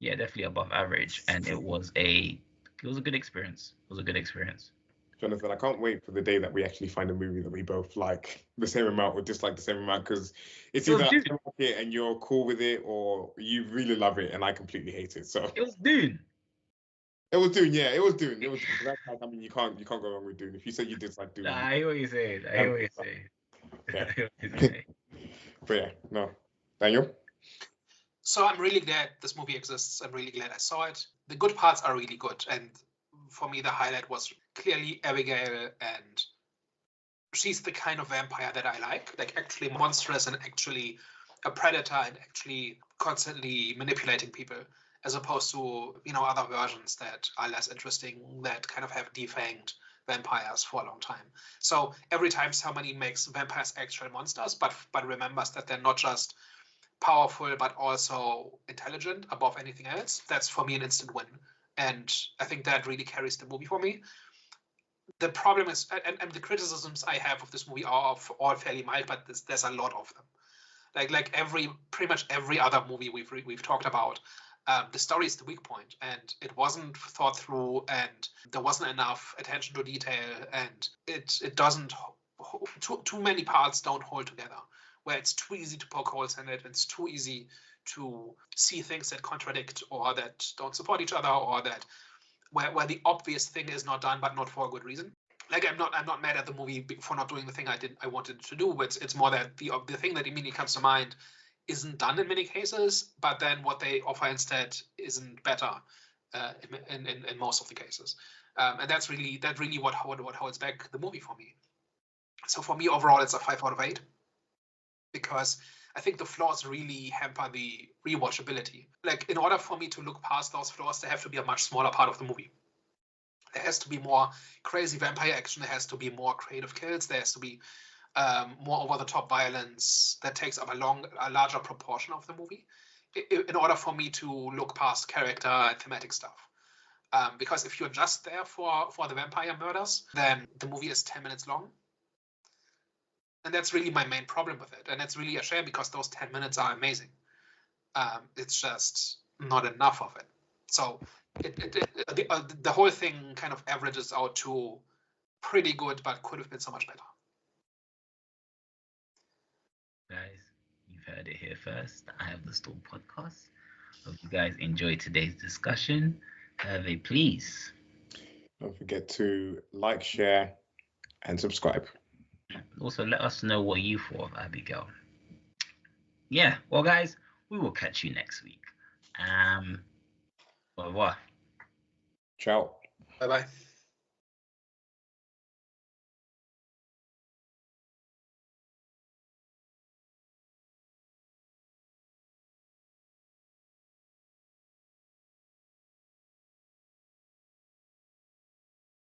Speaker 3: Yeah, definitely above average, and it was a good experience. It was a good experience.
Speaker 1: Jonathan, I can't wait for the day that we actually find a movie that we both like the same amount or dislike the same amount, because it's either I like it and you're cool with it, or you really love it and I completely hate it. So
Speaker 3: it was Dune.
Speaker 1: It was Dune, yeah. It was Dune. That's like, I mean, you can't go wrong with Dune. If you said you dislike Dune,
Speaker 3: I hear what you say.
Speaker 1: Yeah. But yeah, no. Daniel?
Speaker 2: So I'm really glad this movie exists. I'm really glad I saw it. The good parts are really good. And for me, the highlight was clearly Abigail, and she's the kind of vampire that I like actually monstrous and actually a predator and actually constantly manipulating people. as opposed to, other versions that are less interesting, that kind of have defanged vampires for a long time. So every time somebody makes vampires actual monsters, but remembers that they're not just powerful, but also intelligent above anything else, that's for me an instant win. And I think that really carries the movie for me. The problem is, and the criticisms I have of this movie are all fairly mild, but there's a lot of them. Like pretty much every other movie we've talked about, the story is the weak point, and it wasn't thought through, and there wasn't enough attention to detail, and it doesn't. Too many parts don't hold together. Where it's too easy to poke holes in it, and it's too easy to see things that contradict or that don't support each other, or that where the obvious thing is not done, but not for a good reason. Like I'm not mad at the movie for not doing the thing I wanted to do, but it's more that the thing that immediately comes to mind isn't done in many cases, but then what they offer instead isn't better in most of the cases, and that's really what holds back the movie for me. So for me overall, it's a 5 out of 8, because I think the flaws really hamper the rewatchability. Like, in order for me to look past those flaws, there have to be a much smaller part of the movie. There has to be more crazy vampire action. There has to be more creative kills. There has to be more over-the-top violence that takes up a larger proportion of the movie in order for me to look past character and thematic stuff. Because if you're just there for the vampire murders, then the movie is 10 minutes long. And that's really my main problem with it. And it's really a shame, because those 10 minutes are amazing. It's just not enough of it. So the whole thing kind of averages out to pretty good, but could have been so much better.
Speaker 3: Guys, you've heard it here first. I have the Storm Podcast. Hope you guys enjoyed today's discussion. Hervé, please.
Speaker 1: Don't forget to like, share, and subscribe.
Speaker 3: Also, let us know what you thought of Abigail. Yeah, well, guys, we will catch you next week. Au revoir.
Speaker 1: Ciao.
Speaker 2: Bye-bye.